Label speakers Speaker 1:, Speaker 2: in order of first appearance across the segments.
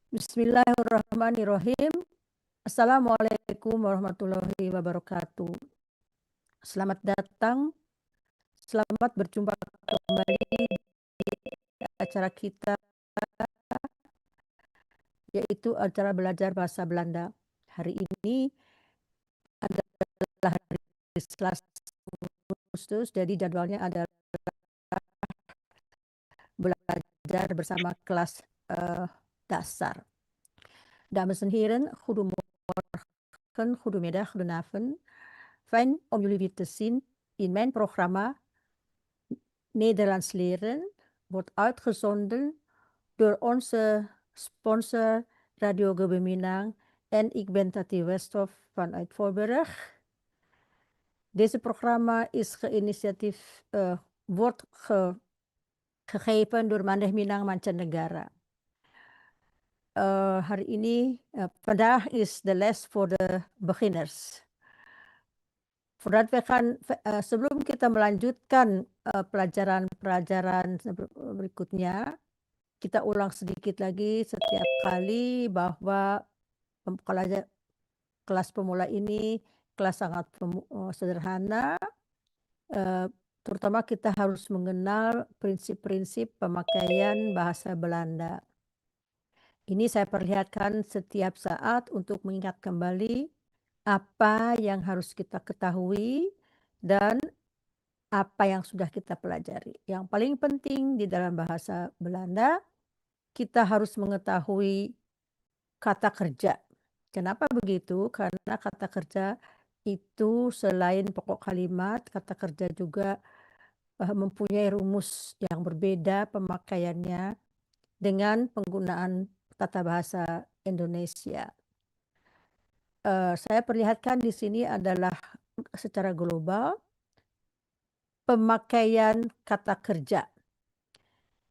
Speaker 1: Bismillahirrahmanirrahim. Assalamualaikum warahmatullahi wabarakatuh. Selamat datang, selamat berjumpa kembali di acara kita, yaitu acara belajar bahasa Belanda. Hari ini adalah hari Selasa khusus, jadi jadwalnya adalah belajar bersama kelas dasar. Dames en heren, goedemorgen, goedemiddag, goedenavond. Fijn om jullie weer te zien in mijn programma Nederlands leren, wordt uitgezonden door onze sponsor Radio Gebeminang en ik ben Tati Westhoff vanuit Voorburg. Deze programma is wordt gegeven door Mandeh Minang Mancanegara. Hari ini, vandaag is de les voor de beginners. Sebelum kita melanjutkan pelajaran-pelajaran berikutnya, kita ulang sedikit lagi setiap kali bahwa kelas pemula ini kelas sangat sederhana, terutama kita harus mengenal prinsip-prinsip pemakaian bahasa Belanda. Ini saya perlihatkan setiap saat untuk mengingat kembali apa yang harus kita ketahui dan apa yang sudah kita pelajari. Yang paling penting di dalam bahasa Belanda, kita harus mengetahui kata kerja. Kenapa begitu? Karena kata kerja itu selain pokok kalimat, kata kerja juga mempunyai rumus yang berbeda pemakaiannya dengan penggunaan tata bahasa Indonesia. Saya perlihatkan di sini adalah secara global pemakaian kata kerja.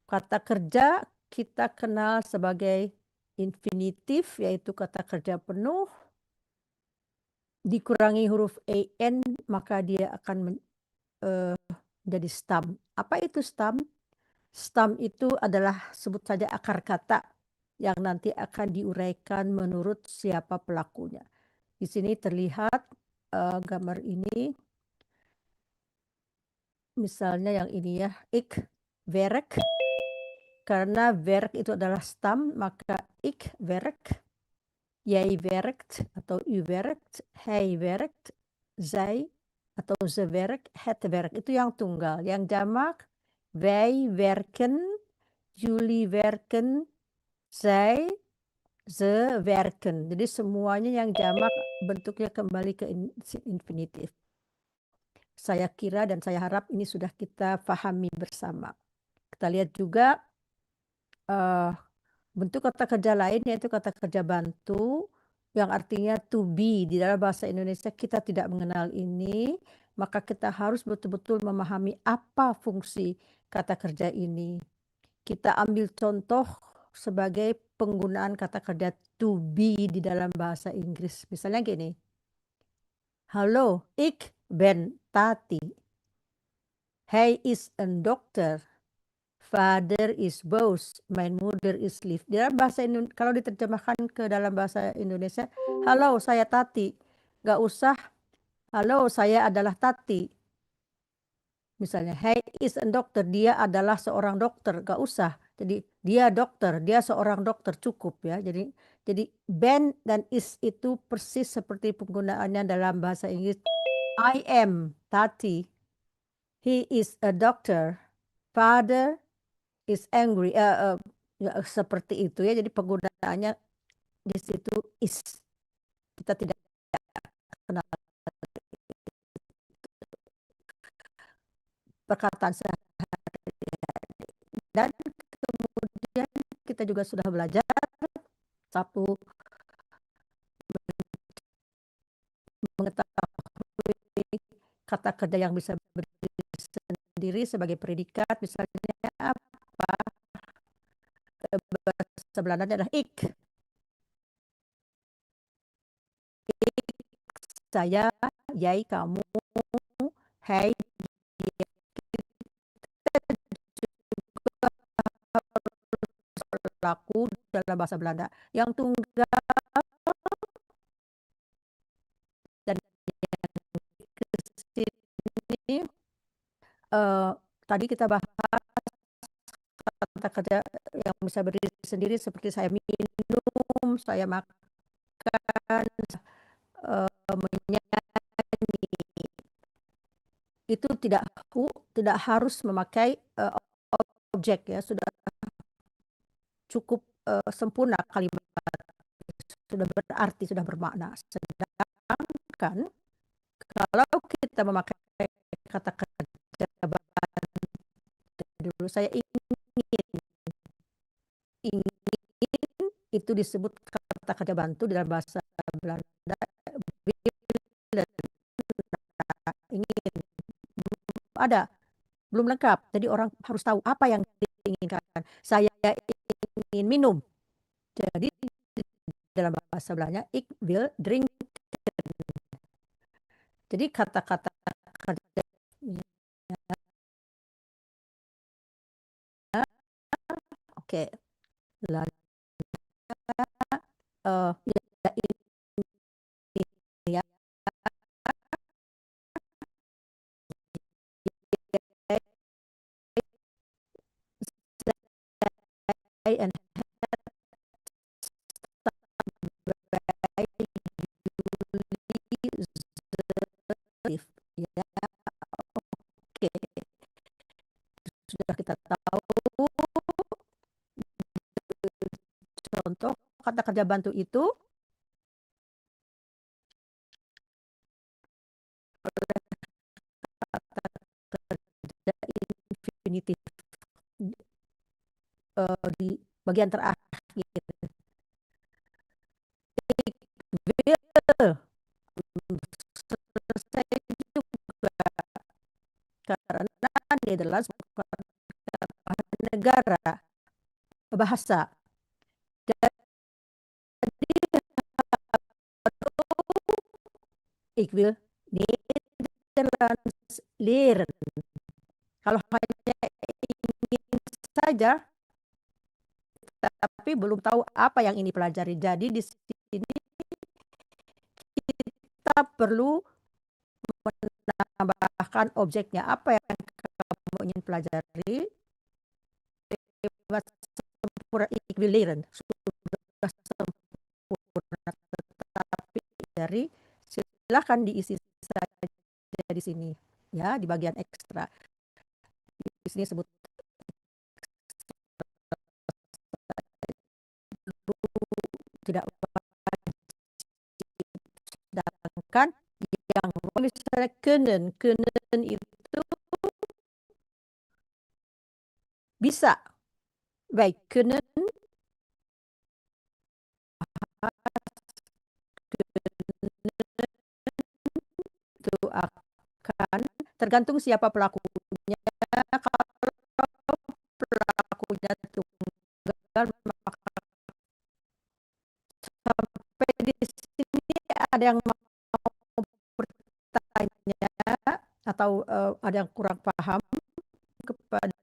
Speaker 1: Kata kerja kita kenal sebagai infinitif, yaitu kata kerja penuh, dikurangi huruf en, maka dia akan menjadi stam. Apa itu stam? Stam itu adalah sebut saja akar kata yang nanti akan diuraikan menurut siapa pelakunya. Di sini terlihat gambar ini, misalnya yang ini ya, ik werk. Karena werk itu adalah stam, maka ik werk, jij werkt atau u werkt, hij werkt, zij atau ze werkt, het werkt. Itu yang tunggal. Yang jamak, wij werken, jullie werken, zij, ze werken. Jadi semuanya yang jamak bentuknya kembali ke infinitif. Saya kira dan saya harap ini sudah kita pahami bersama. Kita lihat juga bentuk kata kerja lain, yaitu kata kerja bantu yang artinya to be. Di dalam bahasa Indonesia kita tidak mengenal ini, maka kita harus betul-betul memahami apa fungsi kata kerja ini. Kita ambil contoh sebagai penggunaan kata kerja to be di dalam bahasa Inggris. Misalnya gini, hallo, ik ben Tati. Hij is een dokter. Father is boss, my mother is live. Dalam bahasa Indonesia, kalau diterjemahkan ke dalam bahasa Indonesia, halo saya Tati, gak usah halo saya adalah Tati. Misalnya, he is a doctor, dia adalah seorang dokter, gak usah. Jadi dia dokter, dia seorang dokter, cukup ya. Jadi ben dan is itu persis seperti penggunaannya dalam bahasa Inggris. I am Tati. He is a doctor. Father is angry, seperti itu ya. Jadi penggunaannya di situ is. Kita tidak kenal perkataan sehari-hari. Dan kemudian kita juga sudah belajar satu, mengetahui kata kerja yang bisa berdiri sendiri sebagai predikat. Misalnya apa? Bahasa Belandanya adalah ik. Ik, saya, jij, kamu, hij, dia. Kita juga harus berlaku dalam bahasa Belanda. Yang tunggal dan yang ke sini, tadi kita bahas kata kerja yang bisa berdiri sendiri seperti saya minum, saya makan, menyanyi. Itu tidak harus memakai objek ya, sudah cukup sempurna kalimat, sudah berarti, sudah bermakna. Sedangkan kalau kita memakai kata kerja dulu, saya ingin itu disebut kata kerja bantu dalam bahasa Belanda. Ingin ada belum lengkap, jadi orang harus tahu apa yang diinginkan. Saya ingin minum, jadi dalam bahasa Belanda ik wil drinken. Jadi kata-kata kerja oke, lalu ya ini ya, and ya, oke, sudah kita tahu contoh kata kerja bantu itu kata kerja infinitif di bagian terakhir. Will selesai juga karena Nederlands bukan negara bahasa. Jadi ik wil Nederlands leren. Kalau hanya ingin saja tapi belum tahu apa yang ini pelajari. Jadi di sini kita perlu menambahkan objeknya, apa yang kamu ingin pelajari. Sempurna ik wil leren, sudah sempurna, tetapi dari silahkan diisi saja di sini ya, di bagian ekstra. Di sini sebut tidak wajib. Sedangkan yang misalnya kunnen itu bisa wij kunnen itu akan tergantung siapa pelakunya. Kalau pelakunya tunggal, maka sampai di sini ada yang mau bertanya atau ada yang kurang paham kepada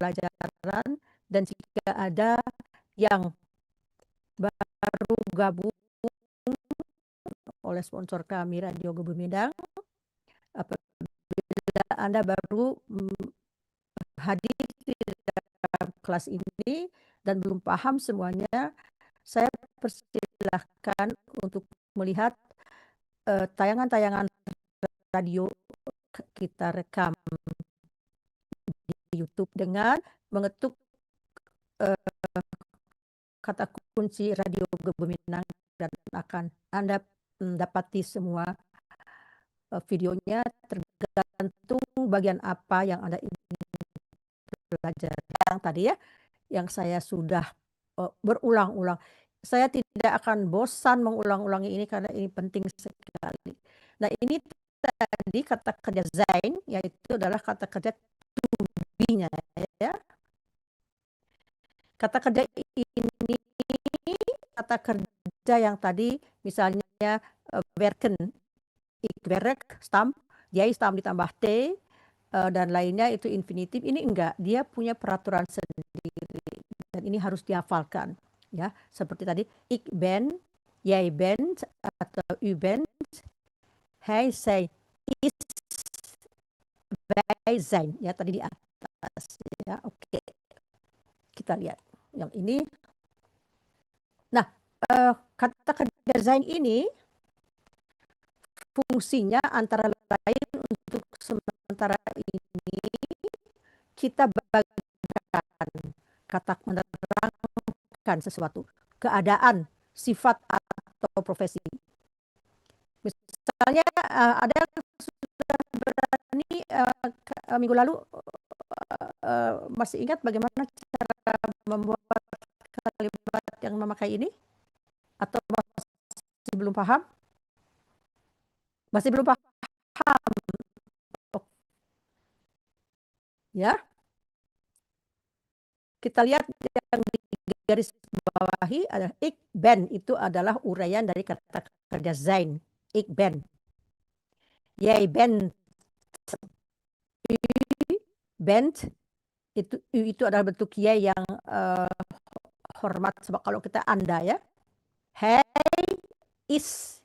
Speaker 1: pelajaran, dan jika ada yang baru gabung oleh sponsor kami Radio Gubernur, apabila Anda baru hadir di dalam kelas ini dan belum paham semuanya, saya persilahkan untuk melihat tayangan-tayangan radio kita rekam di YouTube dengan mengetuk kata kunci Radio Gebuminang, dan akan Anda mendapati semua videonya, tergantung bagian apa yang Anda ingin belajar. Yang tadi ya, yang saya sudah berulang-ulang. Saya tidak akan bosan mengulang-ulangi ini karena ini penting sekali. Nah, ini tadi kata kerja sein, yaitu adalah kata kerja to be-nya ya. Kata kerja ini, kata kerja yang tadi misalnya werken, ik werk, stam, jij stam ditambah t, dan lainnya itu infinitif. Ini enggak, dia punya peraturan sendiri dan ini harus dihafalkan ya. Seperti tadi, ik ben, jij bent atau u bent, hij, zij, is, wij zijn ya tadi di atas ya. Oke. Kita lihat yang ini. Nah, kata kerja zijn ini fungsinya antara lain untuk sementara ini kita bagikan kata menerangkan sesuatu, keadaan, sifat atau profesi. Misalnya ada yang sudah berani minggu lalu masih ingat bagaimana cara membuat kalimat yang memakai ini? Atau masih belum paham? Masih belum paham? Ya, kita lihat yang di garis bawahi adalah ik ben, itu adalah uraian dari kata kerja zijn. Ik ben. Jij bent. U bent. Itu adalah bentuk jij yang hormat, sebab kalau kita anda ya. Hij is.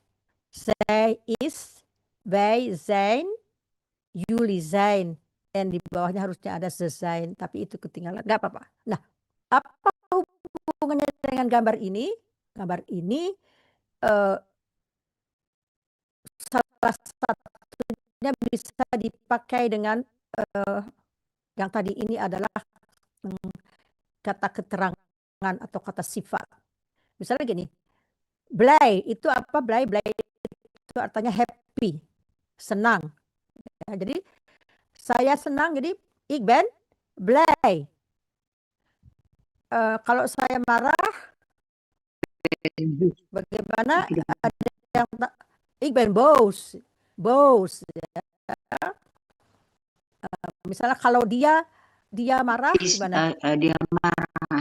Speaker 1: Zij is. Wij zijn. Jullie zijn. Dan di bawahnya harusnya ada ze zijn, tapi itu ketinggalan. Nggak apa-apa. Nah, apa hubungannya dengan gambar ini? Gambar ini salah satunya bisa dipakai dengan yang tadi ini adalah kata keterangan atau kata sifat. Misalnya gini, blij itu apa? Blij itu artinya happy, senang. Ya, jadi saya senang, jadi ik ben blij. Kalau saya marah, bagaimana? Ada yang ik ben boos, boos. Ya. Misalnya kalau dia marah, gimana?
Speaker 2: Dia marah.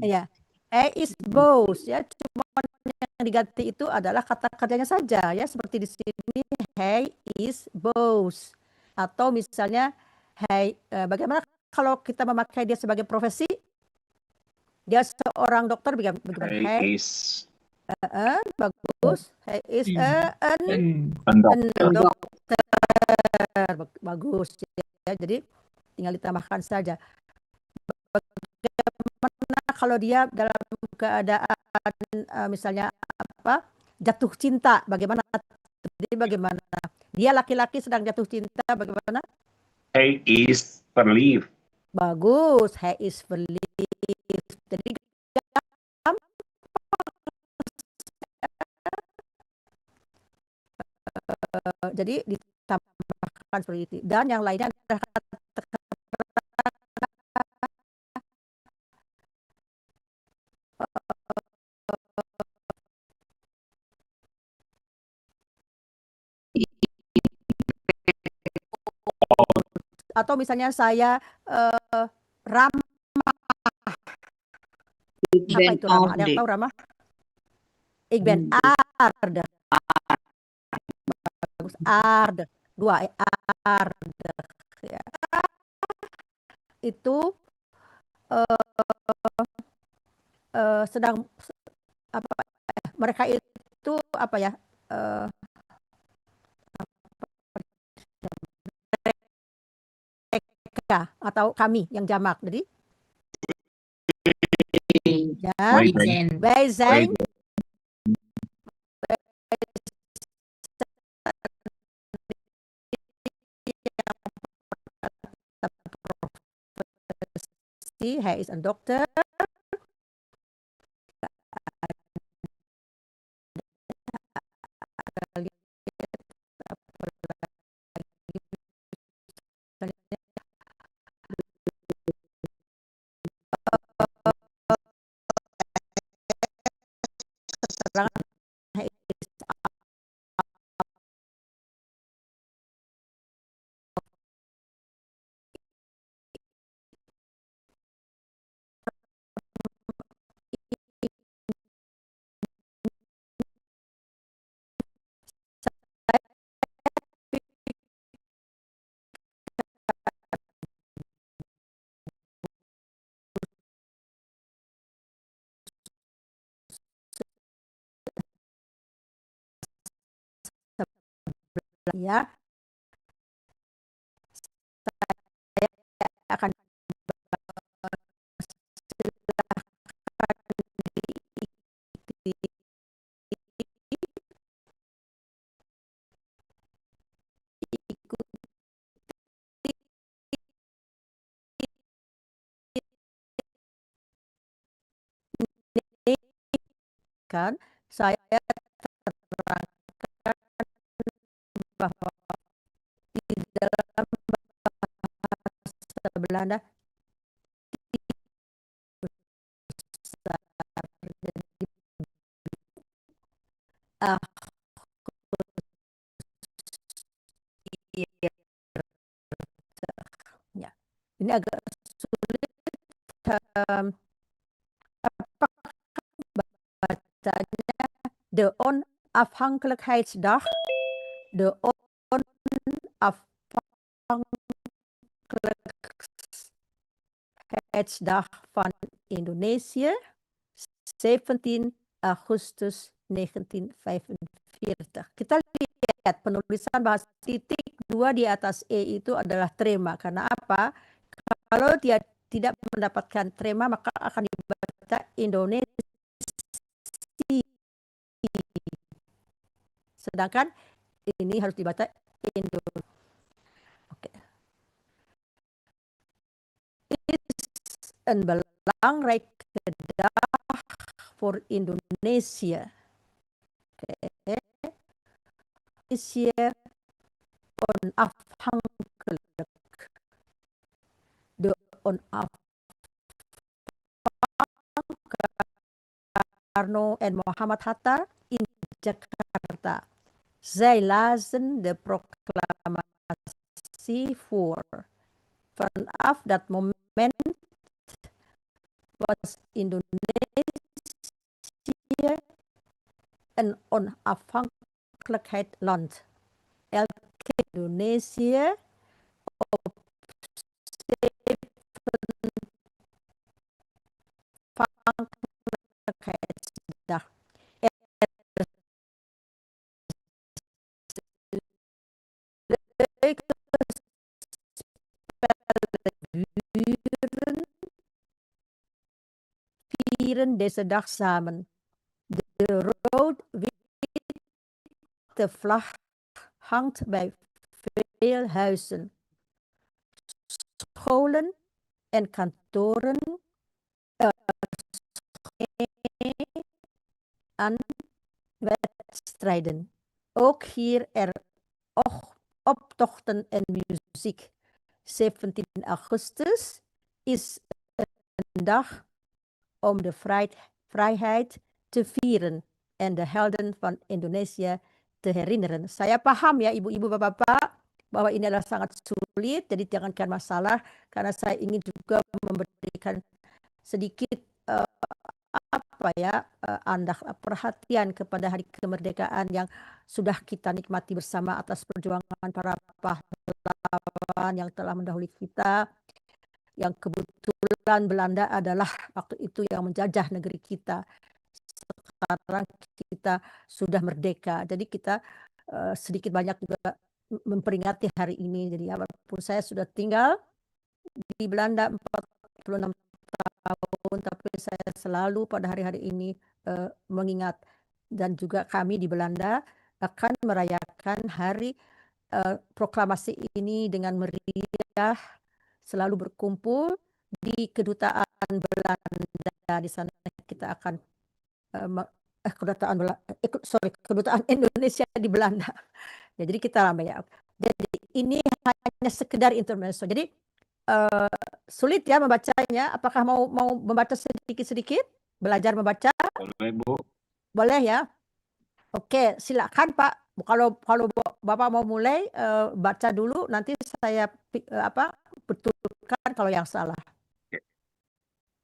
Speaker 1: Ya, is boos ya. Cuma yang diganti itu adalah kata kerjanya saja ya. Seperti di sini, he is boos. Atau misalnya, bagaimana kalau kita memakai dia sebagai profesi? Dia seorang dokter, bagaimana?
Speaker 3: He is
Speaker 1: Bagus. He is
Speaker 3: an
Speaker 1: dokter. Bagus ya. Jadi tinggal ditambahkan saja. Bagaimana kalau dia dalam keadaan misalnya jatuh cinta, bagaimana? Jadi bagaimana? Dia laki-laki sedang jatuh cinta, bagaimana?
Speaker 3: he is verliefd.
Speaker 1: Bagus, he is verliefd. Jadi jadi ditambahkan seperti itu. Dan yang lainnya adalah atau misalnya saya ramah. Apa itu ramah? Ada yang tahu ramah? Ik ben aardig. Bagus, aardig. Dua, aardig. Ya. Itu sedang apa? Mereka itu apa ya? Mereka atau kami yang jamak. Jadi ya, wij zijn hij is een dokter. Keterangan hij is ya. Saya akan kan saya terangkan bahwa di dalam bahasa Belanda besar. Jadi, ya. Ini agak sulit apa bacanya de onafhankelijkheidsdag, de onafhankelijkheidsdag van Indonesië, 17 Agustus 1945. Kita lihat penulisan bahasa titik 2 di atas E itu adalah trema. Karena apa? Kalau dia tidak mendapatkan trema, maka akan dibaca Indonesia. Sedangkan ini harus dibaca Indonesia. Oke. Is een belangrijke dag voor Indonesië. Indonesië onafhankelijk. De Soekarno en Muhammad Hatta in Jakarta. Zij lazen de proclamatie voor. Vanaf dat moment was Indonesië een onafhankelijkheidsland. Elke Indonesië op 7 onafhankelijkheidsdag. Vieren deze dag samen. De rood-witte vlag hangt bij veel huizen, scholen en kantoren aan wedstrijden. Ook hier er optochten en muziek. 17 Augustus is een dag om de vrijheid te vieren en de helden van Indonesië te herinneren. Saya paham ya ibu-ibu bapak-bapak bahwa ini adalah sangat sulit, jadi jangankan masalah karena saya ingin juga memberikan sedikit perhatian kepada hari kemerdekaan yang sudah kita nikmati bersama atas perjuangan para pahlawan yang telah mendahului kita, yang kebetulan Belanda adalah waktu itu yang menjajah negeri kita. Sekarang kita sudah merdeka, jadi kita sedikit banyak juga memperingati hari ini. Jadi walaupun saya sudah tinggal di Belanda 46 tahun, tapi saya selalu pada hari-hari ini mengingat, dan juga kami di Belanda akan merayakan hari proklamasi ini dengan meriah, selalu berkumpul di kedutaan Belanda. Di sana kita akan kedutaan Indonesia di Belanda. Ya, jadi kita ramai ya. Jadi ini hanya sekedar intermezzo. Jadi sulit ya membacanya. Apakah mau membaca sedikit-sedikit? Belajar membaca?
Speaker 3: Boleh, Bu.
Speaker 1: Boleh ya. Oke, silakan Pak. Kalau Bapak mau mulai baca dulu, nanti saya betulkan kalau yang salah.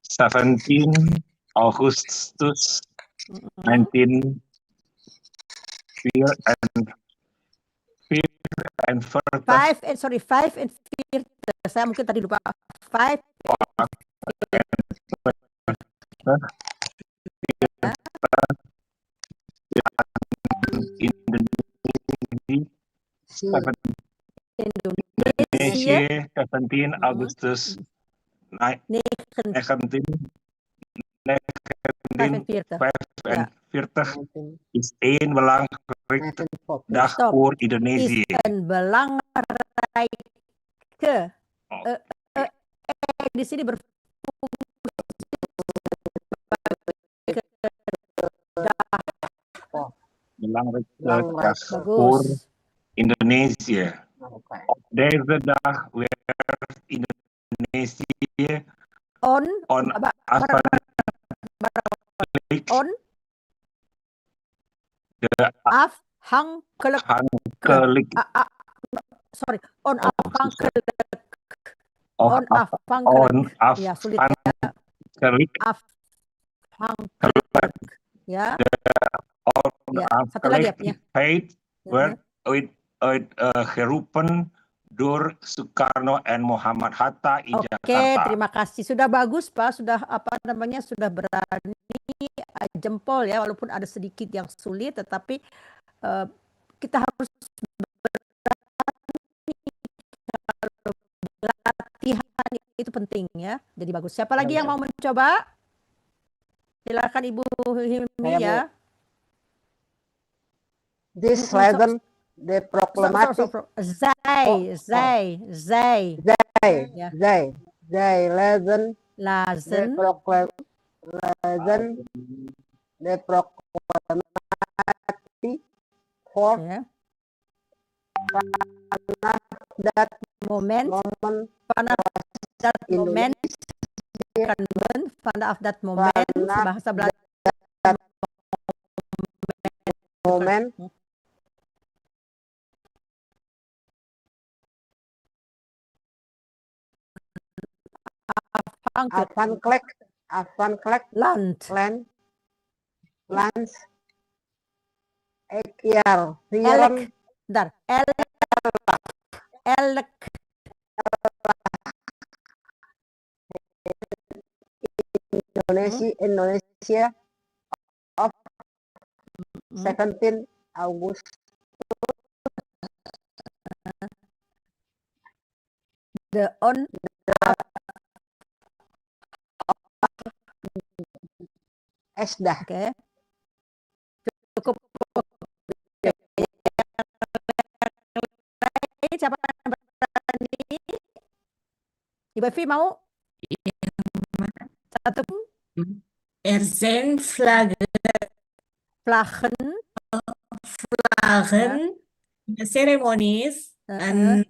Speaker 3: 17 Augustus 1945 and
Speaker 1: 5 and 4. Saya mungkin tadi lupa 5
Speaker 3: Indonesia
Speaker 1: Indonesia.
Speaker 3: 17 Augustus 1945
Speaker 1: Ja.
Speaker 3: is één belangrijk dag
Speaker 1: Stop.
Speaker 3: voor
Speaker 1: Is
Speaker 3: Indonesië.
Speaker 1: een belangrijke. Di sini
Speaker 3: Belangrijke dag voor
Speaker 1: bagus.
Speaker 3: Indonesië. Op deze dag werd Indonesië onafhankelijk de
Speaker 1: afhankelijk. Sorry, onafhankelijk. Ja, sulit ya. Afhankelijk. Ya. Ya, satu lagi ya.
Speaker 3: werd geroepen door Soekarno en Muhammad Hatta in Jakarta.
Speaker 1: Oke, terima kasih. Sudah bagus, Pak. Sudah sudah berani jempol ya, walaupun ada sedikit yang sulit, tetapi kita harus latihan, itu penting ya. Jadi bagus. Siapa lagi yang mau mencoba? Silakan Ibu Himi ya.
Speaker 2: This lesson, the problematic.
Speaker 1: Zai.
Speaker 2: Lesson. The problematic for that moment. Bahasa Belanda. Moment. Afhankelijk. Land. Indonesia of 17 August. Esdah.
Speaker 1: Oke. Cukup. Siapa yang berani? Ibu Evi mau? Satu.
Speaker 4: Zijn vlaggen ceremonies en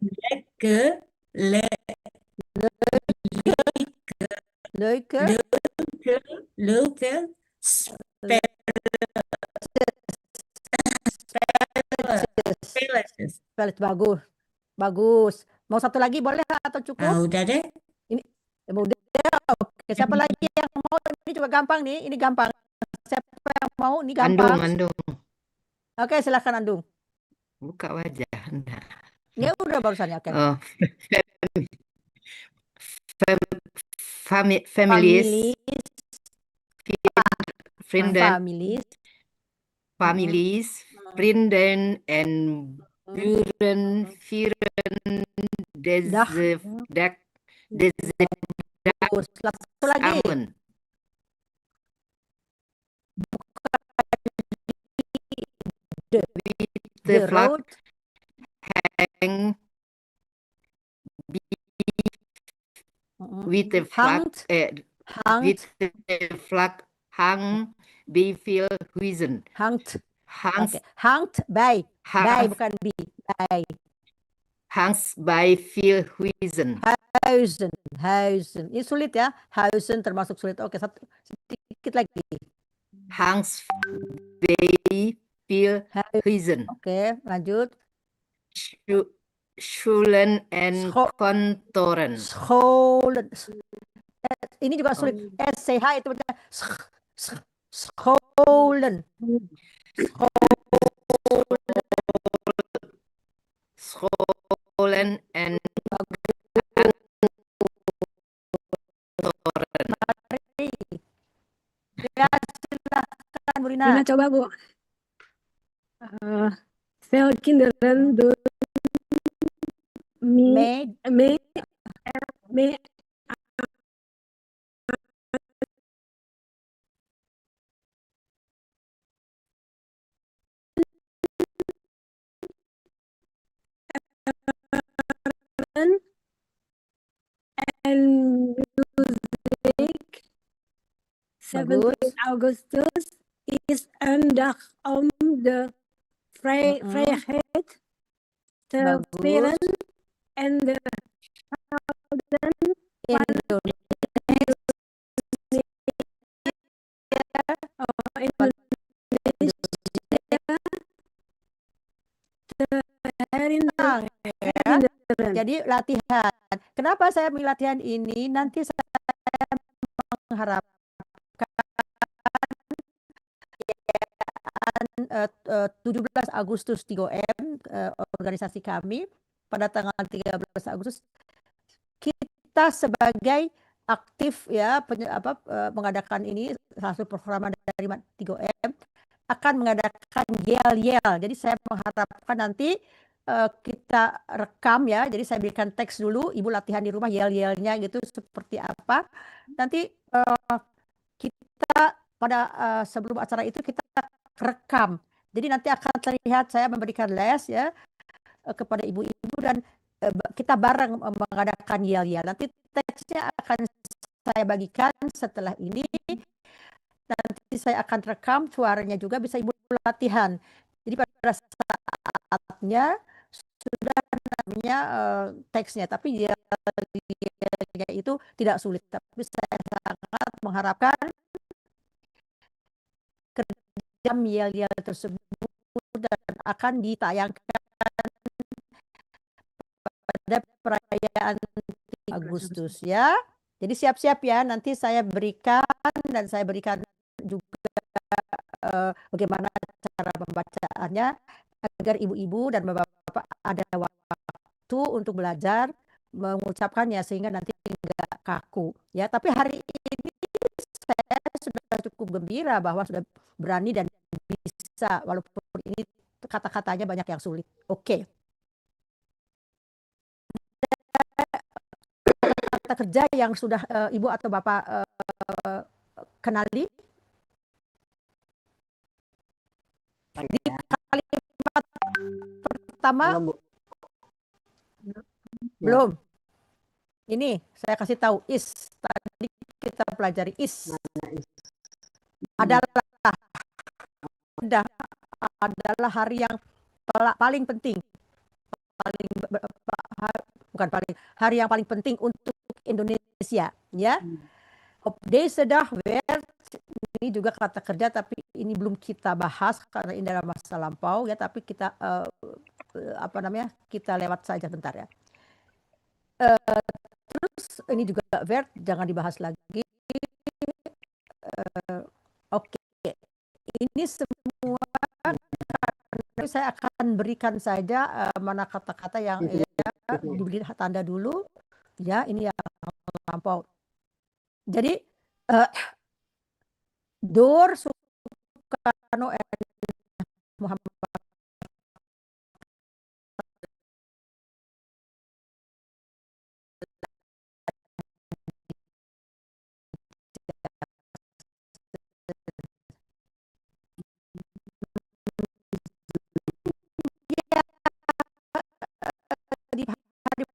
Speaker 4: leuke spelletjes.
Speaker 1: Bagus. Mau satu lagi boleh atau cukup?
Speaker 4: Udah deh.
Speaker 1: Ini udah. Oke, siapa lagi yang mau? Ini juga gampang nih. Ini gampang. Siapa yang mau? Ini gampang.
Speaker 4: Andung.
Speaker 1: Oke, silakan Andung.
Speaker 4: Buka wajah.
Speaker 1: Ya udah barusannya. Oke.
Speaker 4: Families. Vrienden en buren vieren deze dag samen. De vlag hangt witte vlag hangt bij veel huizen.
Speaker 1: Hangt bij bukan bij.
Speaker 4: Hangt bij veel huizen.
Speaker 1: Huizen. Ini sulit ya. Huizen termasuk sulit. Oke, sedikit lagi.
Speaker 4: Hangt bij veel huizen.
Speaker 1: Oke, lanjut.
Speaker 4: Scholen en kantoren.
Speaker 1: Scholen. Ini juga sulit. SCH itu benar. Scholen.
Speaker 4: Scholen en kantoren.
Speaker 1: Ya, silakan Bu Rina.
Speaker 5: Rina coba Bu. Veel kinderen doen
Speaker 1: May
Speaker 5: and music 17 Augustus is aandag om de vrijheid te
Speaker 1: bagus.
Speaker 5: vieren en de
Speaker 1: Tenang, ya. Jadi latihan. Kenapa saya milih latihan ini? Nanti saya mengharapkan 17 Agustus 3M organisasi kami pada tanggal 13 Agustus kita sebagai aktif ya mengadakan ini salah satu program dari 3M akan mengadakan yel-yel. Jadi saya mengharapkan nanti kita rekam ya. Jadi saya berikan teks dulu, Ibu latihan di rumah yel-yelnya gitu seperti apa. Nanti kita pada sebelum acara itu kita rekam. Jadi nanti akan terlihat saya memberikan les ya kepada ibu-ibu dan kita bareng mengadakan yel-yel. Nanti teksnya akan saya bagikan setelah ini. Nanti saya akan rekam suaranya juga bisa ibu latihan. Jadi pada saatnya sudah namanya teksnya, tapi yel-yelnya itu tidak sulit. Tapi saya sangat mengharapkan kerjam yel-yel tersebut dan akan ditayangkan pada perayaan Agustus ya. Jadi siap-siap ya, nanti saya berikan dan saya berikan juga bagaimana cara pembacaannya agar ibu-ibu dan bapak-bapak ada waktu untuk belajar mengucapkannya sehingga nanti enggak kaku ya. Tapi hari ini saya sudah cukup gembira bahwa sudah berani dan bisa walaupun ini kata-katanya banyak yang sulit. Oke. Kata kerja yang sudah ibu atau bapak kenali. Di kalimat pertama belum. Ini saya kasih tahu is. Tadi kita pelajari is. Adalah hari yang paling penting. Hari yang paling penting untuk Indonesia ya. Op deze dag werd, ini juga kata kerja tapi ini belum kita bahas karena ini dalam masa lampau ya, tapi kita kita lewat saja bentar ya. Terus ini juga werd jangan dibahas lagi. Oke. Ini semua saya akan berikan saja mana kata-kata yang diberi tanda dulu ya, ini yang lampau. Jadi door Soekarno and Muhammad di hari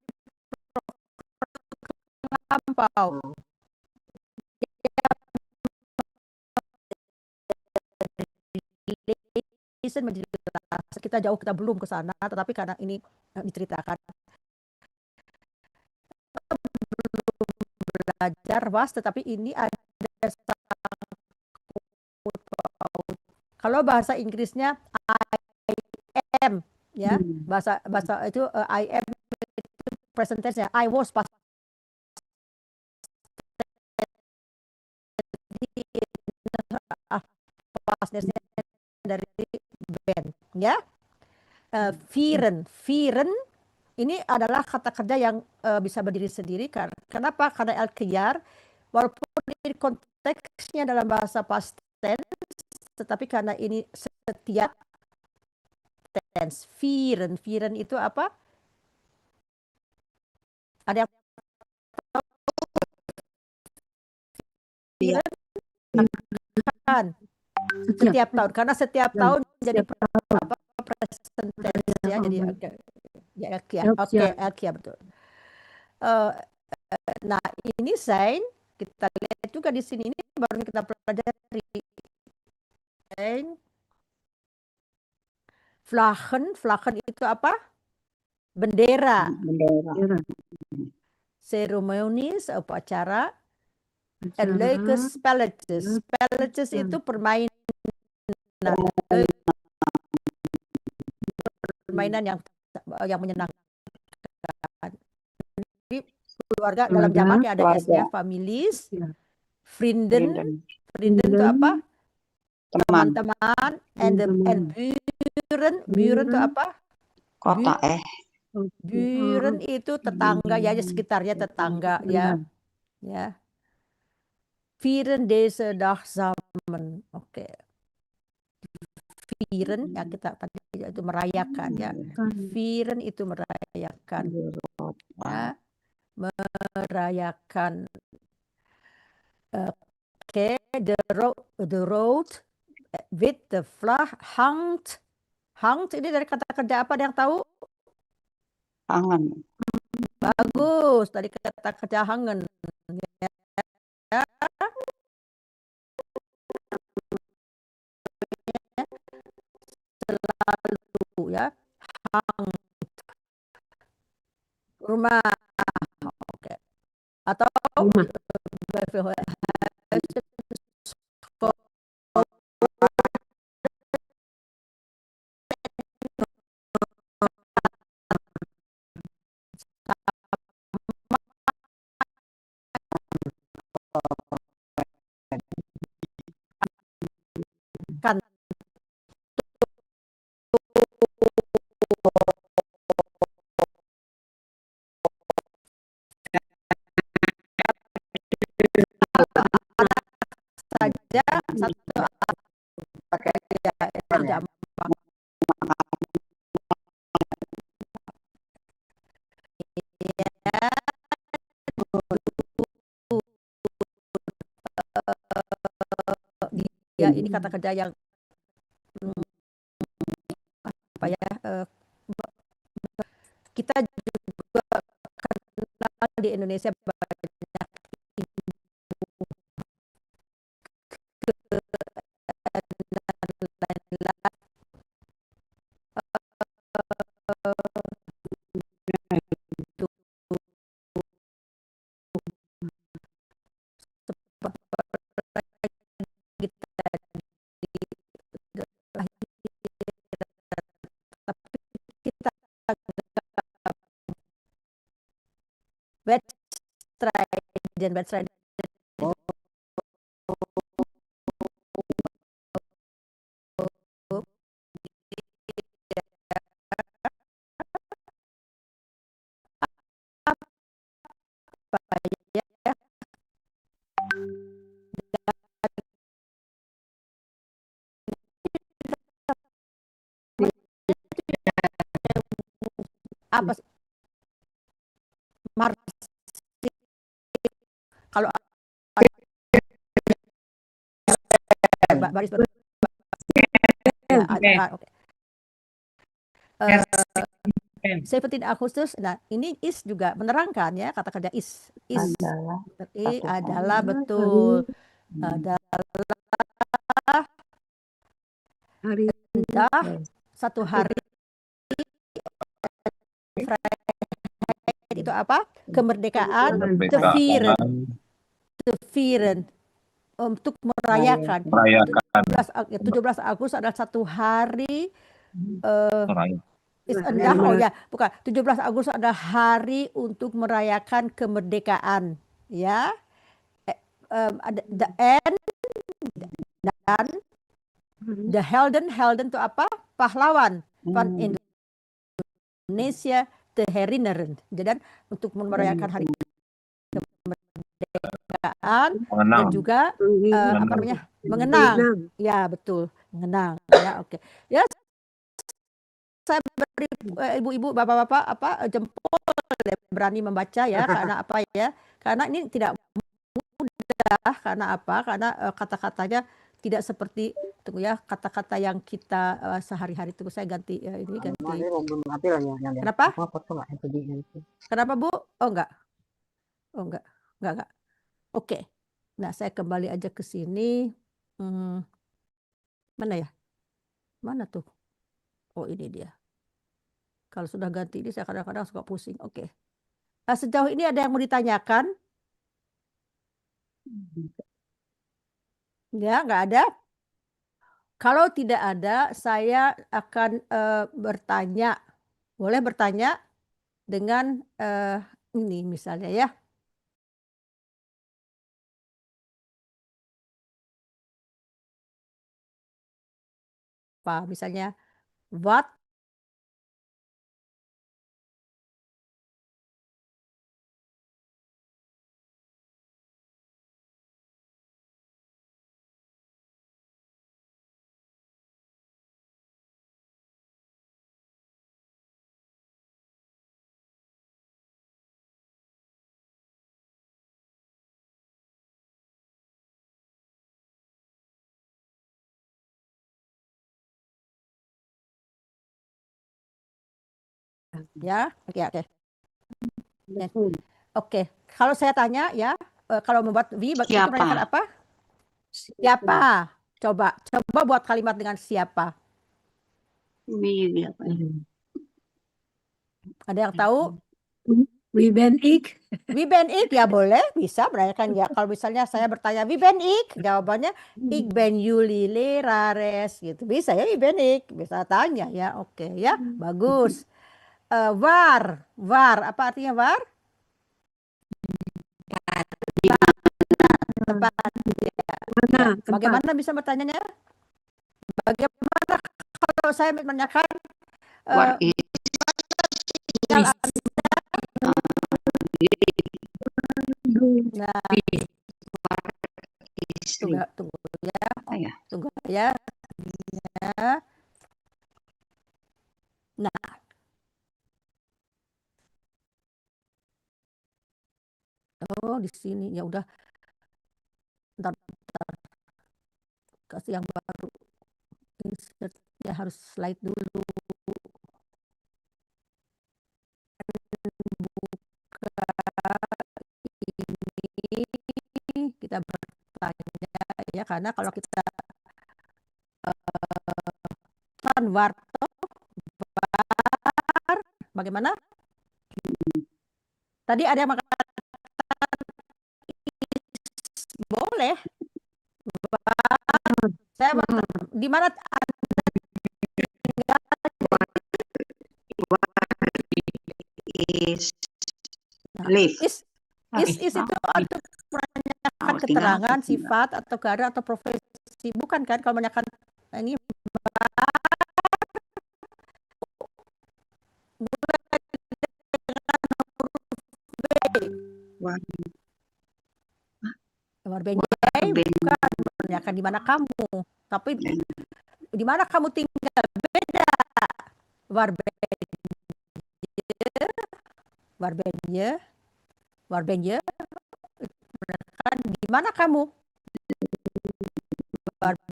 Speaker 1: lampau. Kita jauh, kita belum ke sana, tetapi karena ini diceritakan belum belajar was, tetapi ini ada kalau bahasa Inggrisnya I am ya, bahasa itu I am itu present tense ya, I was past tense dari Ben ya. Vieren ini adalah kata kerja yang bisa berdiri sendiri. Kenapa? Karena el-khiyar walaupun ini konteksnya dalam bahasa past tense, tetapi karena ini setiap tense. Vieren itu apa? Ada yang
Speaker 2: Iya.
Speaker 1: kan setiap tahun, karena setiap tahun jadi apa presentasi ya, jadi ya Elkia betul. Nah ini sign kita lihat juga di sini, ini baru kita pelajari. Vlaggen itu apa? Bendera. Seremonies, upacara. En leuke spelletjes. Spelletjes itu permainan. Permainan yang menyenangkan. Jadi keluarga dalam jamaknya ada S-nya, families, vrienden. Vrienden itu apa? Teman-teman. And buren itu apa?
Speaker 2: Kota
Speaker 1: Buren itu tetangga ya, sekitarnya tetangga ya. Ya. Vieren deze dag samen. Oke. Vieren ya, kita tadi itu merayakan ya. Vieren itu merayakan. Ya. Merayakan. Oke, the road with the flag hangt. Hangt ini dari kata kerja apa, ada yang tahu?
Speaker 2: Hangen.
Speaker 1: Bagus, dari kata kerja hangen. Ya. Selalu ya. Hangt. Rumah. Oke. Atau kan saja satu pakai jam. Ya, ini kata kerja yang apa ya? Kita juga kenal di Indonesia banyak Wedstrijd. Apa kalau baris 17 Agustus. Nah, ini is juga menerangkan ya, kata kerja is adalah betul adalah
Speaker 5: hari
Speaker 1: satu hari itu apa? Kemerdekaan, te vieren untuk merayakan. 17 Agustus adalah satu hari bukan. 17 Agustus adalah hari untuk merayakan kemerdekaan, ya. Ada the end dan the helden itu apa? Pahlawan. Van Indonesia te herinneren. Jadi untuk merayakan hari kemerdekaan dan juga apa namanya? Mengenang. Ya, betul. Mengenang. Ya, oke. Ya, saya beri ibu-ibu, bapak-bapak jempol berani membaca ya. Karena apa ya? Karena ini tidak mudah. Karena apa? Karena kata-katanya tidak seperti, tunggu ya, kata-kata yang kita sehari-hari. Tunggu saya ganti ya, ini ganti. Kenapa? Kenapa Bu? Oh enggak. Oh enggak. Oke. Nah, saya kembali aja ke sini. Mana ya? Mana tuh? Oh, ini dia. Kalau sudah ganti ini saya kadang-kadang suka pusing. Oke. Sejauh ini ada yang mau ditanyakan? Ya, nggak ada. Kalau tidak ada, saya akan bertanya. Boleh bertanya dengan ini misalnya ya. Apa misalnya what ya. Oke. Oke. Kalau saya tanya ya, kalau membuat V itu
Speaker 2: Siapa?
Speaker 1: menanyakan apa? Siapa? Coba buat kalimat dengan siapa. Ada yang tahu?
Speaker 5: Wie ben ik?
Speaker 1: Wie ben ik? Ya boleh, bisa menanyakan ya. Kalau misalnya saya bertanya wie ben ik, jawabannya ik ben Yuli Lerares gitu. Bisa ya wie ben ik, bisa tanya ya. Oke ya, bagus. Waar apa artinya waar? Tempat.
Speaker 5: Mana? Tempat.
Speaker 1: Bagaimana bisa bertanyanya? Bagaimana kalau saya menanyakan
Speaker 2: What is
Speaker 1: tinggal
Speaker 2: is
Speaker 1: tunggu ya.
Speaker 2: Oh ya.
Speaker 1: Tunggu ya. Nah. Oh, di sini ya udah. Bentar. Kasih yang baru. Insert ya, harus slide dulu. Ini kita bertanya ya, karena kalau kita var bagaimana? Tadi ada yang mengatakan boleh. Saya di mana
Speaker 2: Is live.
Speaker 1: Is itu untuk menanyakan keterangan, sifat atau keadaan atau profesi, bukan kan? Kalau menanyakan ini Warbenjai bukan menanyakan di mana kamu, tapi di mana kamu tinggal, beda. Warbenje menanyakan di mana kamu. Warbenje.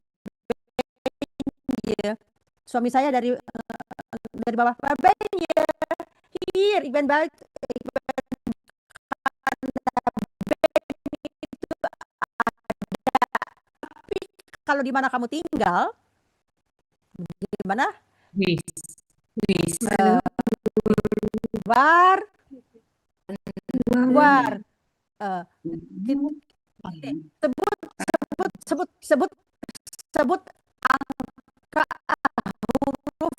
Speaker 1: Suami saya dari bawah. Warbenje. Hier, ik ben buiten. Tapi kalau di mana kamu tinggal, gimana? War. Sebut angka huruf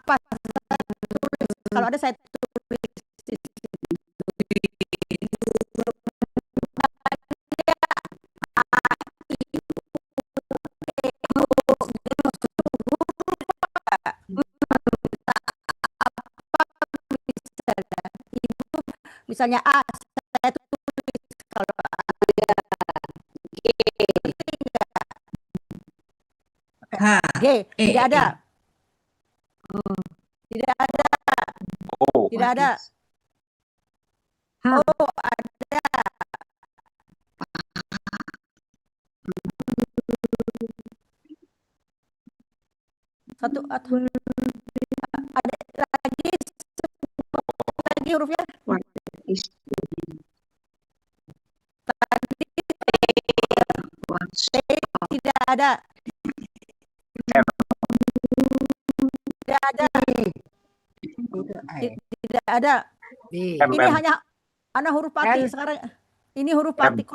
Speaker 1: apa. Kalau ada saya tulis. Misalnya A, saya tulis kalau G, tidak ada. Tidak ada.
Speaker 5: Have.
Speaker 1: Oh, ada. Satu atau ada lagi hurufnya.
Speaker 2: What is
Speaker 1: Tadi
Speaker 2: what's
Speaker 1: tidak ada. Tidak ada. Tidak ada.
Speaker 4: B.
Speaker 1: Ini hanya huruf mati sekarang. Ini huruf mati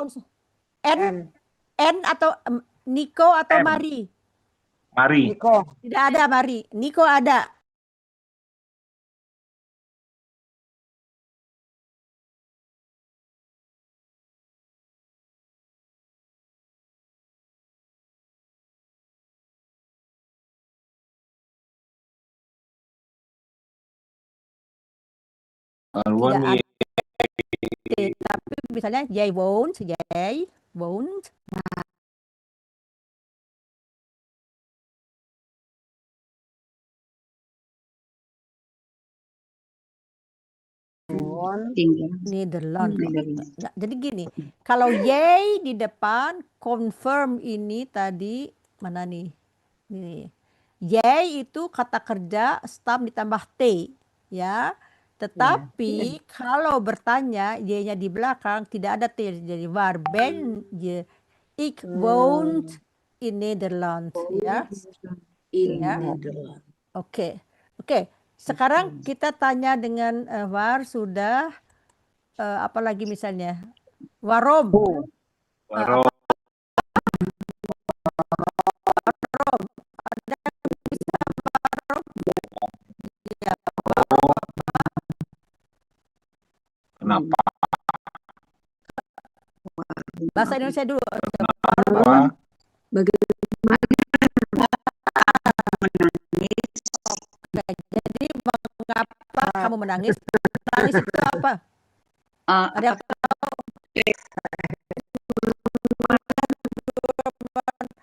Speaker 1: N atau Niko atau
Speaker 3: M.
Speaker 1: Mari.
Speaker 3: Mari.
Speaker 1: Tidak ada Mari. Niko ada. Tidak ada. Tapi misalnya Jay won't.
Speaker 2: tinggal
Speaker 1: Netherlands.
Speaker 2: Netherlands.
Speaker 1: Nah, jadi gini, kalau yay di depan, confirm ini tadi mana nih? Nih. Yay itu kata kerja stam ditambah T, ya. Tetapi kalau bertanya y-nya di belakang tidak ada T, jadi waar ben je? Ik woont in Nederland, ya. Ya. Oke. Sekarang kita tanya dengan waar sudah apa lagi misalnya? Waarom?
Speaker 3: Waarom?
Speaker 1: Ada bisa waarom? Ya,
Speaker 3: Kenapa?
Speaker 1: bahasa Indonesia dulu.
Speaker 3: Kenapa?
Speaker 1: Oke, jadi mengapa kamu menangis? Menangis itu apa? Ada yang tahu?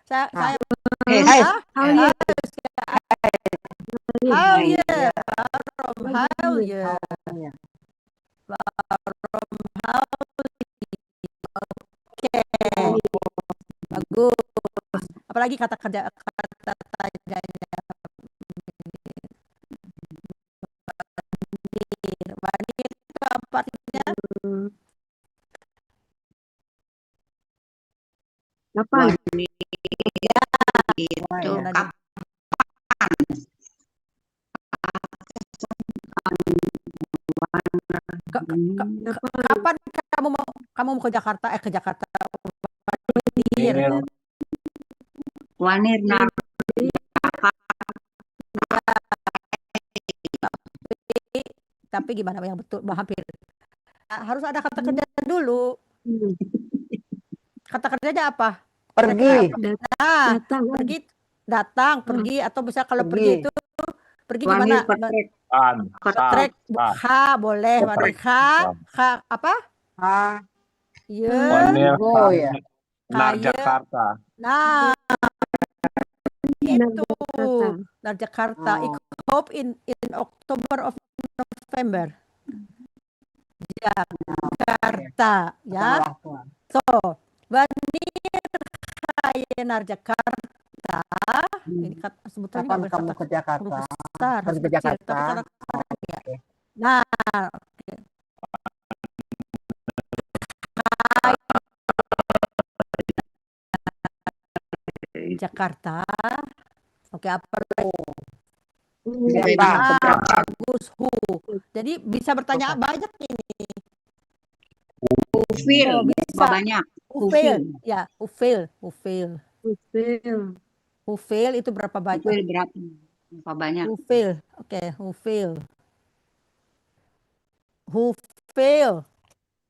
Speaker 1: Saya How ya? Oke. Bagus. Apalagi kata tanyanya. Wanir itu apa artinya?
Speaker 5: Apa?
Speaker 2: Itu
Speaker 1: Kapan kamu mau ke Jakarta? Ke Jakarta.
Speaker 2: Wanir
Speaker 1: Tapi gimana yang betul? Hampir. Harus ada kata kerja dulu. Kata kerjanya apa?
Speaker 6: Pergi.
Speaker 1: Nah,
Speaker 5: Datang.
Speaker 1: pergi, datang, pergi, atau bisa kalau pergi itu pergi gimana? Trek, boleh, Wanir. Apa?
Speaker 6: Wanir ya.
Speaker 3: Jakarta.
Speaker 1: Nah, itu naar Jakarta. Ik hoop in Oktober of November. Jakarta, ya. So, wanneer ga je naar Jakarta? Ini sebutannya
Speaker 6: Kapan kamu ke Jakarta?
Speaker 1: besar,
Speaker 6: Harus ke
Speaker 1: kecil,
Speaker 6: Jakarta.
Speaker 1: tapi kadang-kadang ya. Nah, Jakarta. Oke, apa lagi? Bagus, Jadi bisa bertanya banyak ini.
Speaker 2: Hoeveel?
Speaker 1: Bisa.
Speaker 2: Banyak.
Speaker 1: Hoeveel? Ya, hoeveel. Hoeveel itu berapa banyak?
Speaker 2: Hoeveel berapa banyak?
Speaker 1: Hoeveel. Oke, hoeveel.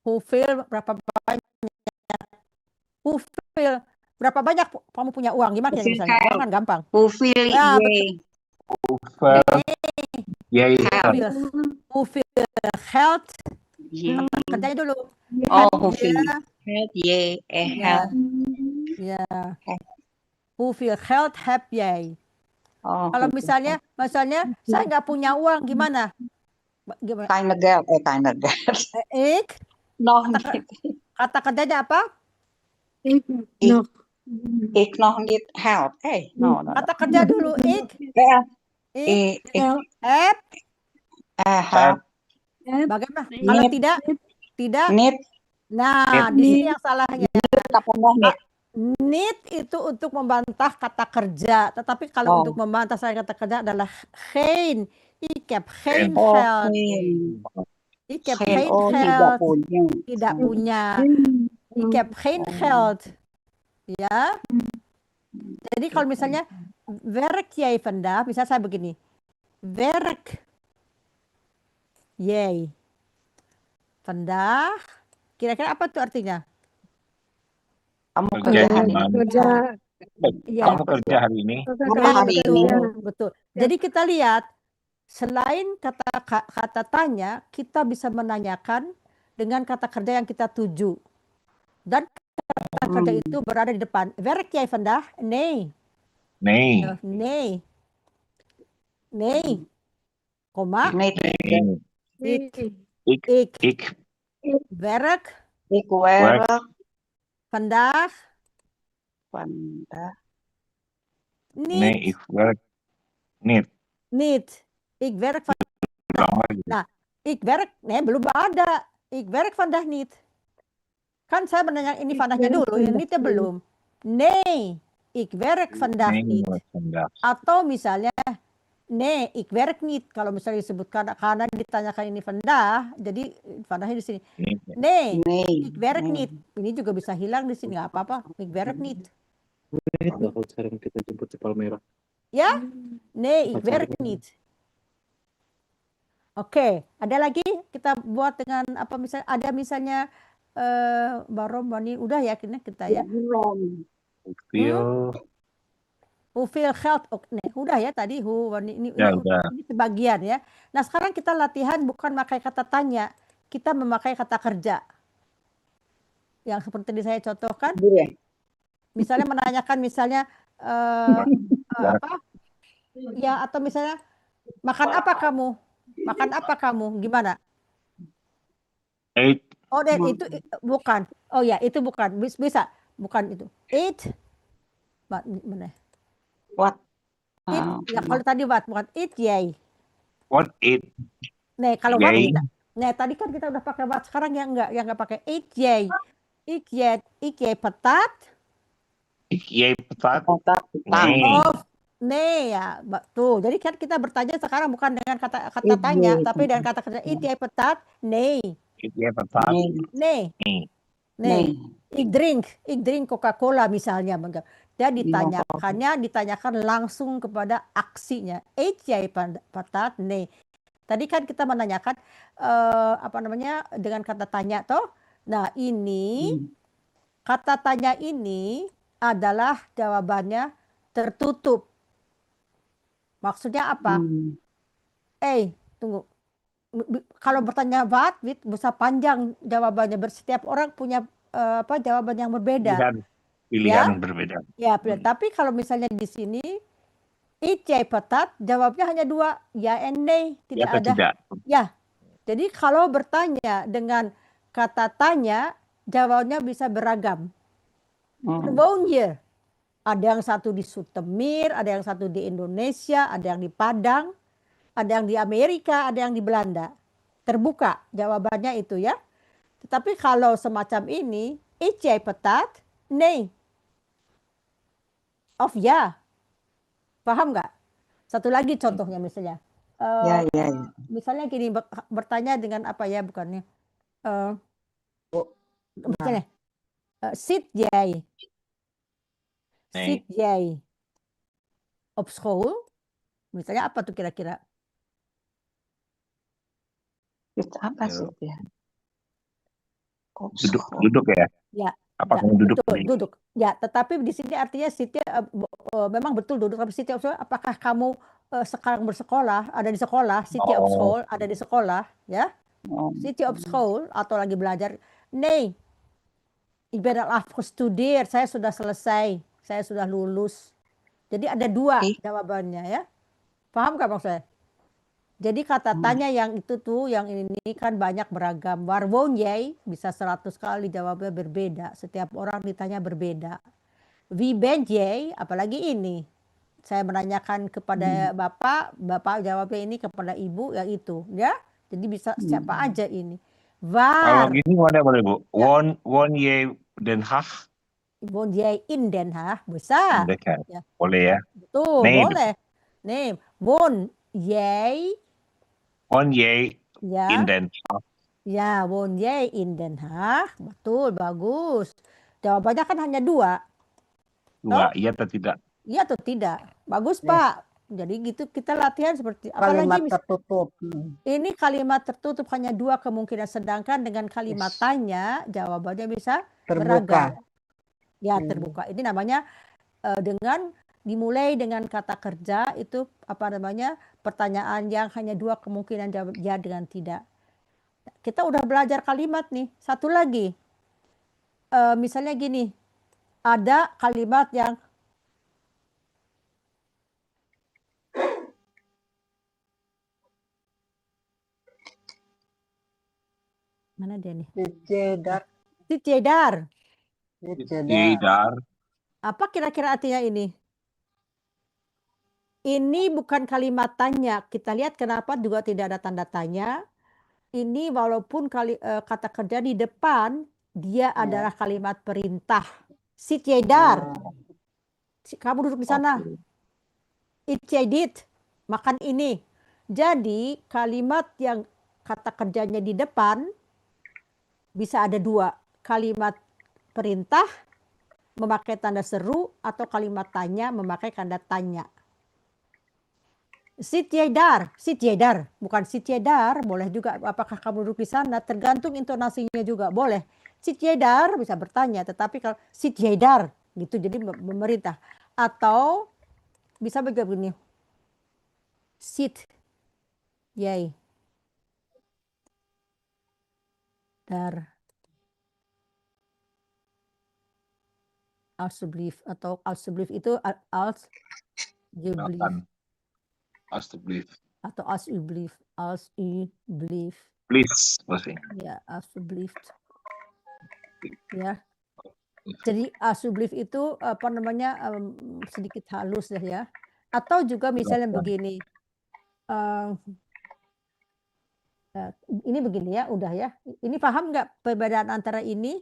Speaker 1: Hoeveel berapa banyak? Hoeveel berapa banyak kamu punya uang? Gimana ya misalnya? Uang kan gampang.
Speaker 2: Hoeveel
Speaker 1: Ya, Hoeveel geld? Kerjanya dulu.
Speaker 2: Hoeveel geld geld.
Speaker 1: Ya. Hoeveel geld heb jij? Kalau misalnya saya nggak punya uang, gimana? Gimana?
Speaker 2: Keine Geld.
Speaker 1: Ik,
Speaker 2: Noch
Speaker 1: kata,
Speaker 2: nicht.
Speaker 1: kata kerjanya apa?
Speaker 5: Ik
Speaker 2: Ik.
Speaker 5: nog.
Speaker 2: Ik nog niet help. No.
Speaker 1: Kata kerja dulu. Ik,
Speaker 2: Ik
Speaker 1: heb.
Speaker 2: help.
Speaker 1: Bagaimana? Kalau
Speaker 2: Niet.
Speaker 1: tidak.
Speaker 2: Niet.
Speaker 1: Nah, di sini yang salahnya.
Speaker 2: Apa nog niet?
Speaker 1: Need itu untuk membantah kata kerja, tetapi kalau untuk membantah saya kata kerja adalah geen. Ik heb geen geld. Ik heb geen geld. Tidak punya. Ik heb geen geld. Ya. Jadi kalau misalnya werk jij vandaag, misalnya saya begini. Werk jij vandaag. Kira-kira apa tuh artinya?
Speaker 2: Kamu
Speaker 3: Kerja
Speaker 2: kerja hari ini.
Speaker 5: Kerja.
Speaker 1: Iya.
Speaker 3: Kamu kerja hari ini.
Speaker 2: Hari ini.
Speaker 1: Betul. Jadi kita lihat selain kata tanya, kita bisa menanyakan dengan kata kerja yang kita tuju. Dan kata kerja itu berada di depan. Werk jij vandaag? Nee.
Speaker 3: Nee.
Speaker 1: Nee. Nee. Koma.
Speaker 2: Nee.
Speaker 1: Ik werk
Speaker 2: Ik werk
Speaker 1: vandaag niet.
Speaker 3: Nee, ik werk niet.
Speaker 1: Niet. Ik werk vandaag. Nah, ik werk, belum ada. Ik werk vandaag niet. Kan saya menanya ini vandagnya dulu, ini belum. Nee, ik werk vandaag niet. Atau misalnya, nee, ik werk niet. Kalau misalnya disebutkan karena ditanyakan ini vandaag, jadi vandagnya di sini. Nee, ik werk niet. Ini juga bisa hilang di sini, nggak apa-apa. Ik werk niet.
Speaker 7: Kalau sekarang kita jemput si Palmera.
Speaker 1: Ya? Nee, ik werk niet. Oke, ada lagi kita buat dengan apa misalnya ada misalnya Barom Bani udah ya kita ya. Hoeveel geld udah ya tadi ini sebagian ya. Nah, sekarang kita latihan bukan memakai kata tanya, kita memakai kata kerja. Yang seperti tadi saya contohkan. Misalnya menanyakan misalnya apa? Ya, atau misalnya makan apa kamu? Makan apa kamu? Gimana?
Speaker 3: Eat.
Speaker 1: Oh, itu bukan. Oh ya, itu bukan. Bisa. Bukan itu. Eat. Mana?
Speaker 2: What?
Speaker 1: Eat. Ya, kalau tadi bukan eat yay.
Speaker 3: What eat?
Speaker 1: Nih, kalau what kita. Nah, tadi kan kita udah pakai what, sekarang yang enggak pakai eat yay. Ik yay patat.
Speaker 3: Ik yay patat.
Speaker 1: Nee ya, tuh. Jadi kan kita bertanya sekarang bukan dengan kata tanya, tapi dengan kata kerja eat yay patat. Nee.
Speaker 3: Ik yay patat.
Speaker 1: Nee. Ik drink Coca-Cola misalnya. Dia ditanyakan langsung kepada aksinya. Eet jij patat? Nee. Tadi kan kita menanyakan dengan kata tanya toh. Nah, ini kata tanya ini adalah jawabannya tertutup. Maksudnya apa? Tunggu. Kalau bertanya what, bisa panjang jawabannya. Setiap orang punya jawaban yang berbeda.
Speaker 3: Pilihan berbeda.
Speaker 1: Ya, tapi kalau misalnya di sini eat jij patat, jawabnya hanya dua, ya and nee, tidak ada.
Speaker 3: Tidak.
Speaker 1: Ya. Jadi kalau bertanya dengan kata tanya, jawabnya bisa beragam. Woon je? Ada yang satu di Zoetermeer, ada yang satu di Indonesia, ada yang di Padang, ada yang di Amerika, ada yang di Belanda. Terbuka jawabannya itu ya. Tetapi kalau semacam ini, eet jij patat? Nee. Of ya. Paham nggak? Satu lagi contohnya misalnya. Misalnya gini, bertanya dengan apa ya bukannya? Misalnya, zit jij? Zit jij op school? Misalnya apa tuh kira-kira?
Speaker 2: Apa sih ya?
Speaker 3: Duduk ya?
Speaker 1: Ya.
Speaker 3: Apakah duduk?
Speaker 1: Betul, duduk. Ya, tetapi di sini artinya sitnya memang betul duduk, tapi sitnya apakah kamu sekarang bersekolah, ada di sekolah, city of school, ada di sekolah, ya? City of school atau lagi belajar. Nee. Ik ben al afgestudeerd, saya sudah selesai, saya sudah lulus. Jadi ada dua jawabannya ya. Paham nggak maksud saya? Jadi kata tanya yang itu tuh, yang ini kan banyak beragam. Waar woon jij? Bisa 100 kali jawabnya berbeda. Setiap orang ditanya berbeda. Wie ben jij? Apalagi ini. Saya menanyakan kepada bapak, bapak jawabnya ini, kepada ibu ya itu, ya. Jadi bisa siapa aja ini.
Speaker 3: Kalau
Speaker 1: Waar
Speaker 3: gini mana boleh Bu?
Speaker 1: Ya.
Speaker 3: Woon ye Den Haag?
Speaker 1: woon jij in Den Haag? Bisa.
Speaker 3: Dekat.
Speaker 1: Ya.
Speaker 3: Boleh ya.
Speaker 1: Betul,
Speaker 3: Name.
Speaker 1: boleh. Name. Woon jij
Speaker 3: Woon ye
Speaker 1: ya.
Speaker 3: in Den Haag?
Speaker 1: Ya, woon jij in Den Haag? Betul, bagus. Jawabannya kan hanya 2.
Speaker 3: Dua, iya atau tidak?
Speaker 1: Iya atau tidak? Bagus,
Speaker 6: Yes.
Speaker 1: Pak. Jadi gitu kita latihan seperti
Speaker 6: Kalimat
Speaker 1: apalagi
Speaker 6: tertutup.
Speaker 1: ini kalimat tertutup hanya 2 kemungkinan, sedangkan dengan kalimat
Speaker 6: Yes.
Speaker 1: tanya jawabannya bisa
Speaker 6: Terbuka.
Speaker 1: beragam. Ya, terbuka. Ini namanya dengan dimulai dengan kata kerja itu apa namanya? Pertanyaan yang hanya 2 kemungkinan jawab ya dengan tidak. Kita udah belajar kalimat nih. Satu lagi. Misalnya gini. Ada kalimat yang mana dia nih?
Speaker 6: Dijedar.
Speaker 1: Tidar.
Speaker 3: Tidak.
Speaker 1: Apa kira-kira artinya ini? Ini bukan kalimat tanya. Kita lihat kenapa juga tidak ada tanda tanya. Ini walaupun kata kerja di depan, dia adalah kalimat perintah. Sit jij daar. Kamu duduk di sana. Eat jij dit. Makan ini. Jadi kalimat yang kata kerjanya di depan bisa ada 2. Kalimat perintah memakai tanda seru atau kalimat tanya memakai tanda tanya. Sit jij daar, bukan sit jij daar, boleh juga apakah kamu duduk di sana, tergantung intonasinya juga boleh. Sit jij daar bisa bertanya, tetapi kalau sit jij daar gitu jadi memerintah. Atau bisa begini. Sit jij daar. Alsjeblieft, atau alsjeblieft itu alsjeblieft.
Speaker 3: Alsjeblieft.
Speaker 1: Atau alsjeblieft, alsjeblieft.
Speaker 3: Please, maksudnya.
Speaker 1: Ya, alsjeblieft. Ya. Jadi alsjeblieft itu apa namanya sedikit halus deh ya. Atau juga misalnya begini. Ini begini ya, udah ya. Ini paham nggak perbedaan antara ini?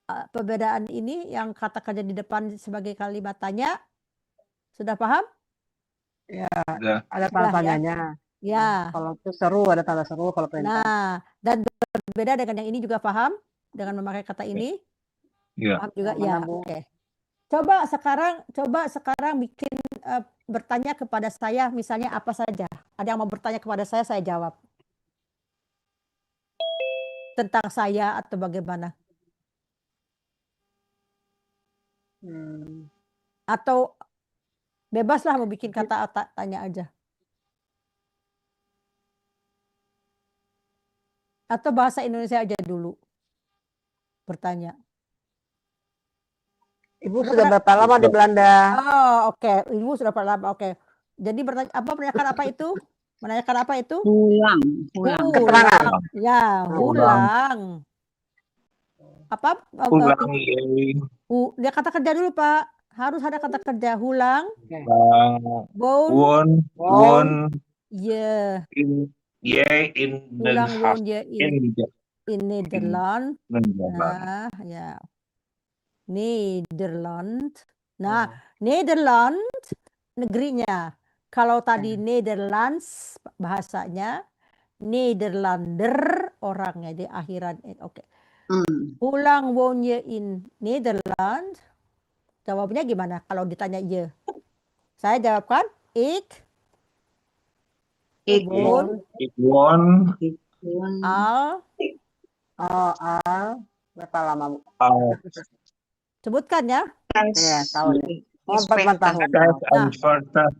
Speaker 1: Perbedaan ini yang kata kerja di depan sebagai kalimat tanya. Sudah paham?
Speaker 6: Ya,
Speaker 3: Udah.
Speaker 6: ada tanda tanyanya.
Speaker 1: Ya.
Speaker 6: Kalau itu seru ada tanda seru, kalau perintah.
Speaker 1: Nah, dan berbeda dengan yang ini juga paham dengan memakai kata ini?
Speaker 3: Iya.
Speaker 1: Paham juga?
Speaker 6: Mana,
Speaker 1: Ya,
Speaker 6: Bu?
Speaker 1: oke. Coba sekarang bikin bertanya kepada saya misalnya apa saja. Ada yang mau bertanya kepada saya jawab. Tentang saya atau bagaimana? Atau bebaslah mau bikin kata tanya aja. Atau bahasa Indonesia aja dulu. Bertanya.
Speaker 6: Ibu sudah berapa lama di Belanda?
Speaker 1: Oh, oke. Ibu sudah berapa lama? Oke. Jadi bertanya menanyakan apa itu? Menanyakan apa itu?
Speaker 2: Ulang.
Speaker 6: Keterangan.
Speaker 1: Ya, ulang. Apa?
Speaker 3: Ulang ye.
Speaker 1: Dia kata kerja dulu, Pak. Harus ada kata kerja. Ulang.
Speaker 3: Woon
Speaker 1: Ye.
Speaker 3: in Den
Speaker 1: Ulang
Speaker 3: Haag.
Speaker 1: woon je in Nederland. Nah, ya. Nederland. Nah, Nederland negerinya. Kalau tadi Nederlands bahasanya, Nederlander orangnya di akhiran. Oke. Hoe lang woon je in Nederland? Jawabnya gimana kalau ditanya je? Saya jawabkan ik
Speaker 3: woon
Speaker 1: al.
Speaker 6: Berapa lama, Bu?
Speaker 1: Sebutkan ya.
Speaker 6: Ya, tahun. 4 tahun.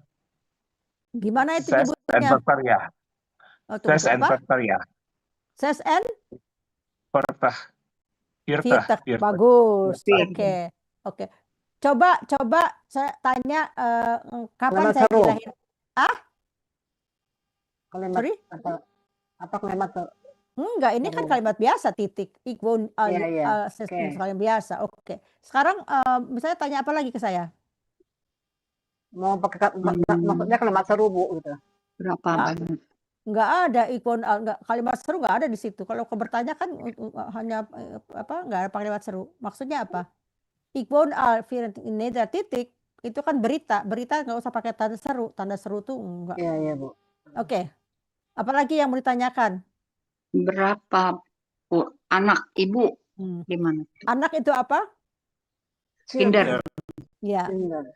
Speaker 1: Gimana itu
Speaker 3: Ses en
Speaker 1: nyebutnya?
Speaker 3: Verter, ya. Ses en
Speaker 1: Apa?
Speaker 3: Verter, ya.
Speaker 1: Ses en?
Speaker 3: Virta.
Speaker 1: Bagus. Oke. Coba saya tanya kapan
Speaker 6: Nama
Speaker 1: saya
Speaker 6: seru.
Speaker 1: dilahirkan?
Speaker 6: Kalimat
Speaker 1: Sorry?
Speaker 6: apa kalimat tuh?
Speaker 1: Enggak, ini kan kalimat biasa, titik. Ik woon
Speaker 6: Iya.
Speaker 1: kalian biasa. Oke. Sekarang misalnya tanya apa lagi ke saya?
Speaker 6: Mau pakai maksudnya kalimat seru, Bu, gitu.
Speaker 2: Berapa banyak?
Speaker 1: Enggak ada enggak, kalimat seru enggak ada di situ. Kalau kau bertanya kan hanya enggak ada kalimat seru. Maksudnya apa? Ik woon in Nederland, titik. Itu kan berita. Berita enggak usah pakai tanda seru. Tanda seru tuh enggak.
Speaker 6: Iya, Bu.
Speaker 1: Oke. Apalagi yang mau ditanyakan?
Speaker 2: Berapa anak ibu? Gimana?
Speaker 1: Anak itu apa?
Speaker 2: Kinder.
Speaker 1: Ya.
Speaker 6: Kinder.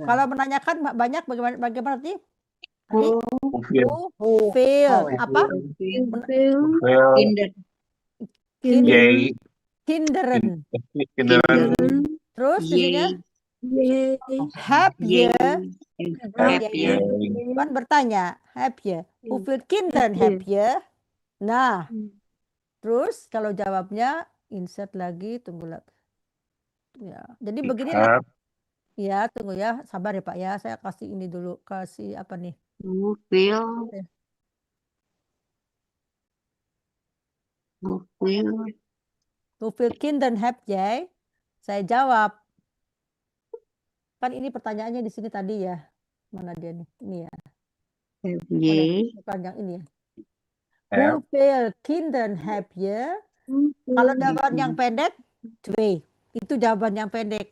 Speaker 1: Kalau menanyakan banyak bagaimana tadi?
Speaker 3: Who
Speaker 1: Feel apa?
Speaker 2: Kinder.
Speaker 3: Yay.
Speaker 1: Kinderen.
Speaker 3: Kinderen.
Speaker 1: Terus isinya happy. Kan bertanya happy. Who feel kinderen happy? Nah, terus kalau jawabnya insert lagi, tunggu lagi. Ya, jadi beginilah. Ya, tunggu ya, sabar ya Pak ya. Saya kasih ini dulu, kasih apa nih?
Speaker 2: Who feel
Speaker 1: kinderen happy? Saya jawab. Kan ini pertanyaannya di sini tadi ya. Mana dia nih? Ini ya. Bukan yang ini ya. Who feel kinderen happy? Kalau jawaban yang pendek, twee. Itu jawaban yang pendek.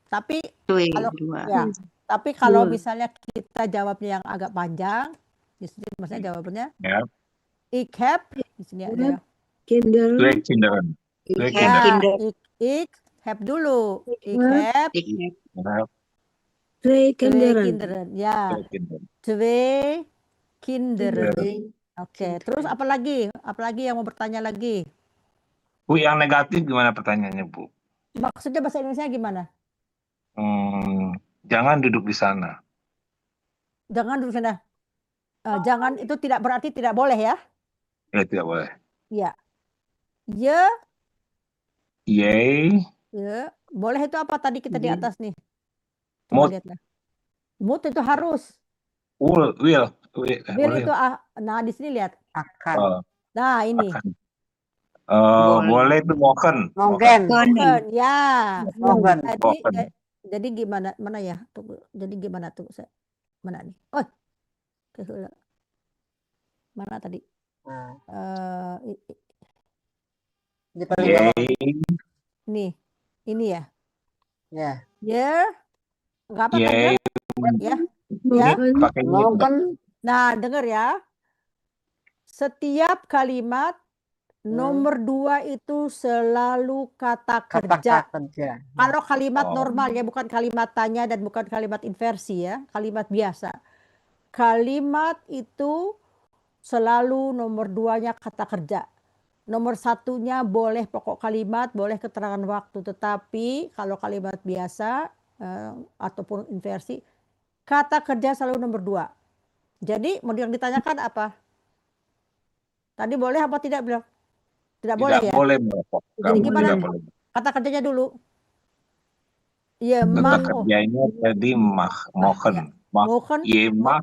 Speaker 1: Tapi kalau ya, tapi kalau misalnya kita jawabnya yang agak panjang, di sini maksudnya jawabannya ik heb, di sini ada
Speaker 3: Twee kinderen.
Speaker 1: ik heb dulu. Ik heb
Speaker 5: Twee
Speaker 1: kinderen.
Speaker 5: kinderen.
Speaker 1: Ya, twee kinderen. Oke, terus apa lagi? Apalagi yang mau bertanya lagi?
Speaker 3: Bu, yang negatif gimana pertanyaannya, Bu?
Speaker 1: Maksudnya bahasa Indonesia gimana?
Speaker 3: Jangan duduk di sana.
Speaker 1: Jangan duduk di sana. Jangan itu tidak berarti tidak boleh ya?
Speaker 3: Ya, tidak boleh.
Speaker 1: Ya. Ye.
Speaker 3: Yay.
Speaker 1: Ya. Boleh itu apa tadi kita di atas nih?
Speaker 3: Mood.
Speaker 1: Mood itu harus.
Speaker 3: Will
Speaker 1: itu nah di sini lihat.
Speaker 6: Akan.
Speaker 1: Nah, ini.
Speaker 3: Akan. Boleh itu mogen.
Speaker 1: Ya.
Speaker 6: Mogen.
Speaker 1: Jadi gimana? Mana ya? Tunggu. Jadi gimana tuh? Mana nih? Oh. Mana tadi? Nih. Ini ya.
Speaker 6: Ya.
Speaker 1: Ya. Enggak apa tadi? Ya. Ya. Nah, dengar ya. Setiap kalimat nomor 2 itu selalu kata kerja. Kalau kalimat normal ya, bukan kalimat tanya dan bukan kalimat inversi ya, kalimat biasa. Kalimat itu selalu nomor 2-nya kata kerja. Nomor 1-nya boleh pokok kalimat, boleh keterangan waktu. Tetapi kalau kalimat biasa ataupun inversi, kata kerja selalu nomor 2. Jadi mau yang ditanyakan apa? Tadi boleh apa tidak bilang? Tidak boleh ya?
Speaker 3: Boleh.
Speaker 1: Jadi gimana? Kata kerjanya dulu. Ya,
Speaker 3: kata kerjanya tadi mogen.
Speaker 1: Mogen.
Speaker 3: Je mag.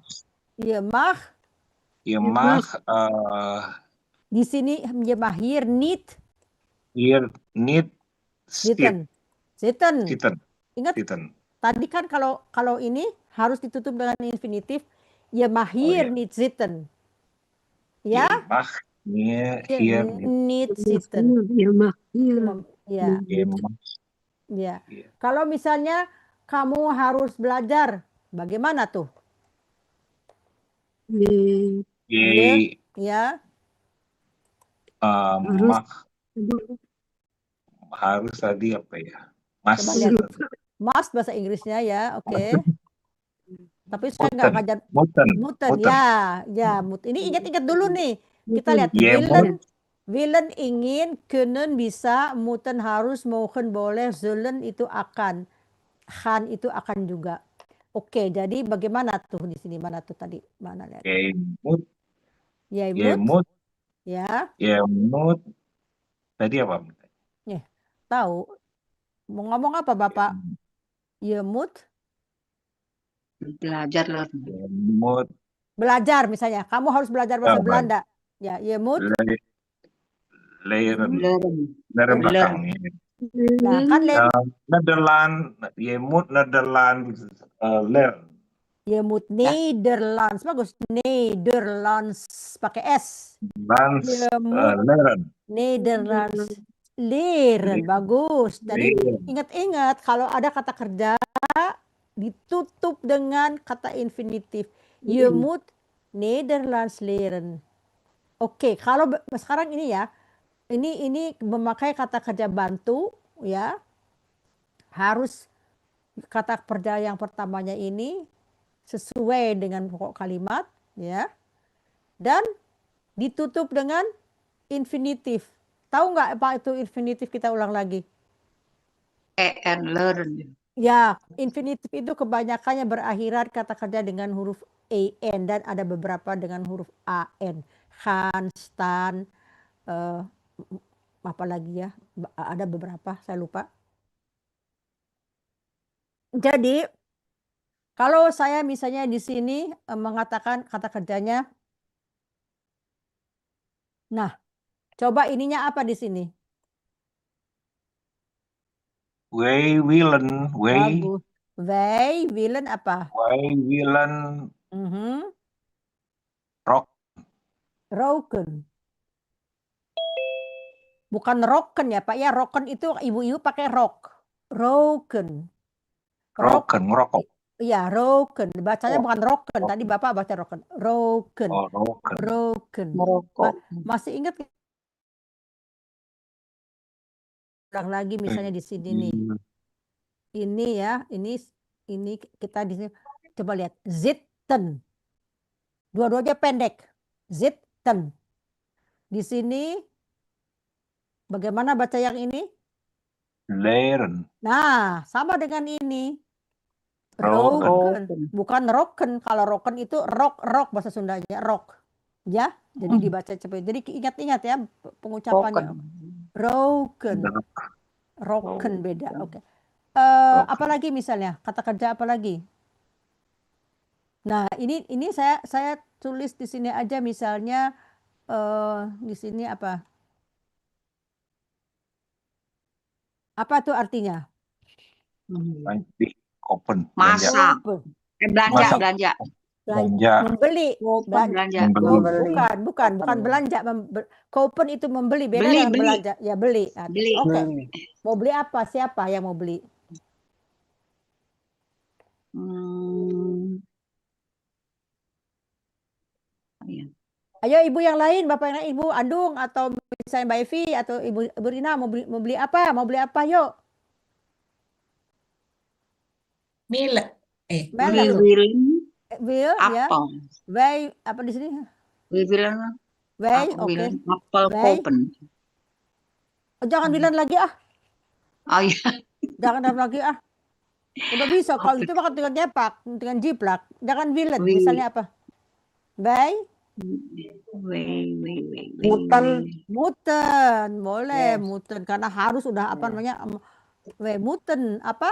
Speaker 1: Di sini je mag hier niet.
Speaker 3: Hier niet
Speaker 1: zitten. Ingat?
Speaker 3: Zitten.
Speaker 1: Tadi kan kalau ini harus ditutup dengan infinitif. Je mag hier niet zitten. Ya?
Speaker 3: Je mag hier
Speaker 1: niet zitten.
Speaker 5: Je mag hier.
Speaker 1: Ya. Ya. Kalau misalnya kamu harus belajar, bagaimana tuh? Ya.
Speaker 3: Harus tadi apa ya?
Speaker 1: Mas bahasa Inggrisnya ya, oke. Tapi saya nggak ngajar
Speaker 3: muten.
Speaker 1: Ya. Ini ingat-ingat dulu nih. Kita lihat willen ingin, kunnen bisa, moeten harus, mogen boleh, zullen itu akan, gaan itu akan juga. Oke, jadi bagaimana tuh di sini? Mana tuh tadi? Mana lihat?
Speaker 3: Jij moet.
Speaker 1: Ya.
Speaker 3: Je moet. Tadi apa?
Speaker 1: Tahu. Mau ngomong apa Bapak? Je moet.
Speaker 2: Belajar lah.
Speaker 3: Je moet
Speaker 1: Belajar misalnya, kamu harus belajar bahasa
Speaker 3: baik.
Speaker 1: Belanda. Ya, je moet.
Speaker 3: Leren.
Speaker 2: Learn.
Speaker 3: Leren
Speaker 2: Learn.
Speaker 3: belakangnya.
Speaker 1: Nah, kan
Speaker 3: Nederland, je moet Nederland learn.
Speaker 1: je moet Nederlands. Bagus. Nederlands pakai S.
Speaker 3: Lands
Speaker 1: Je moet
Speaker 3: leren.
Speaker 1: Nederlands leren. Bagus. Jadi
Speaker 3: Leren.
Speaker 1: ingat-ingat kalau ada kata kerja ditutup dengan kata infinitif. Je moet Nederlands leren. Oke, kalau sekarang ini ya, ini memakai kata kerja bantu ya. Harus kata kerja yang pertamanya ini sesuai dengan pokok kalimat ya. Dan ditutup dengan infinitif. Tahu nggak apa itu infinitif? Kita ulang lagi.
Speaker 2: And learn.
Speaker 1: Ya, infinitif itu kebanyakannya berakhiran kata kerja dengan huruf en dan ada beberapa dengan huruf an. Gaan, staan, apa lagi ya? Ada beberapa, saya lupa. Jadi kalau saya misalnya di sini mengatakan kata kerjanya, nah, coba ininya apa di sini?
Speaker 3: Wij willen,
Speaker 1: Bagus. Wij willen apa?
Speaker 3: wij willen
Speaker 1: Roken. Bukan roken ya Pak ya. Roken itu ibu-ibu pakai rok. Roken.
Speaker 3: roken, ngerokok.
Speaker 1: Iya, roken. Bacanya bukan roken. Tadi Bapak baca roken. Roken.
Speaker 3: Oh, roken.
Speaker 1: Roken.
Speaker 2: Merokok.
Speaker 1: Masih ingat? Ulang lagi misalnya di sini nih. Ini ya, ini kita di sini coba lihat. Zitten. Dua-duanya pendek. Zitten. Di sini bagaimana baca yang ini?
Speaker 3: Leren.
Speaker 1: Nah, sama dengan ini.
Speaker 3: Roken.
Speaker 1: Bukan roken. Kalau roken itu rock bahasa Sundanya, rock. Ya, jadi dibaca cepat. Jadi ingat-ingat ya pengucapannya. Roken. Roken beda. Oke. Apalagi misalnya kata kerja apa lagi? Nah, ini saya tulis di sini aja misalnya di sini apa? Apa tuh artinya?
Speaker 3: Open.
Speaker 2: Masak. Belanja.
Speaker 1: Membeli.
Speaker 2: Belanja.
Speaker 1: Bukan belanja. Kopen itu membeli, beda dengan belanja. Ya, beli. Oke. Mau beli apa? Siapa yang mau beli? Ayo ibu yang lain, bapak yang lain, ibu Andung atau misalnya Mbak Evi atau ibu Rina mau beli apa? Mau beli apa? Yuk.
Speaker 2: Will
Speaker 1: ya.
Speaker 2: apel.
Speaker 1: Wij apa di sini? Wij, oke.
Speaker 2: Apel kopen.
Speaker 1: Jangan bilang lagi ah.
Speaker 2: Oh iya.
Speaker 1: Jangan lagi ah. Udah bisa kalau itu makan dengan jepak, dengan jiplak. Jangan willen. Misalnya apa? Wij. Muten. Boleh muten karena harus udah apa namanya? We muten apa?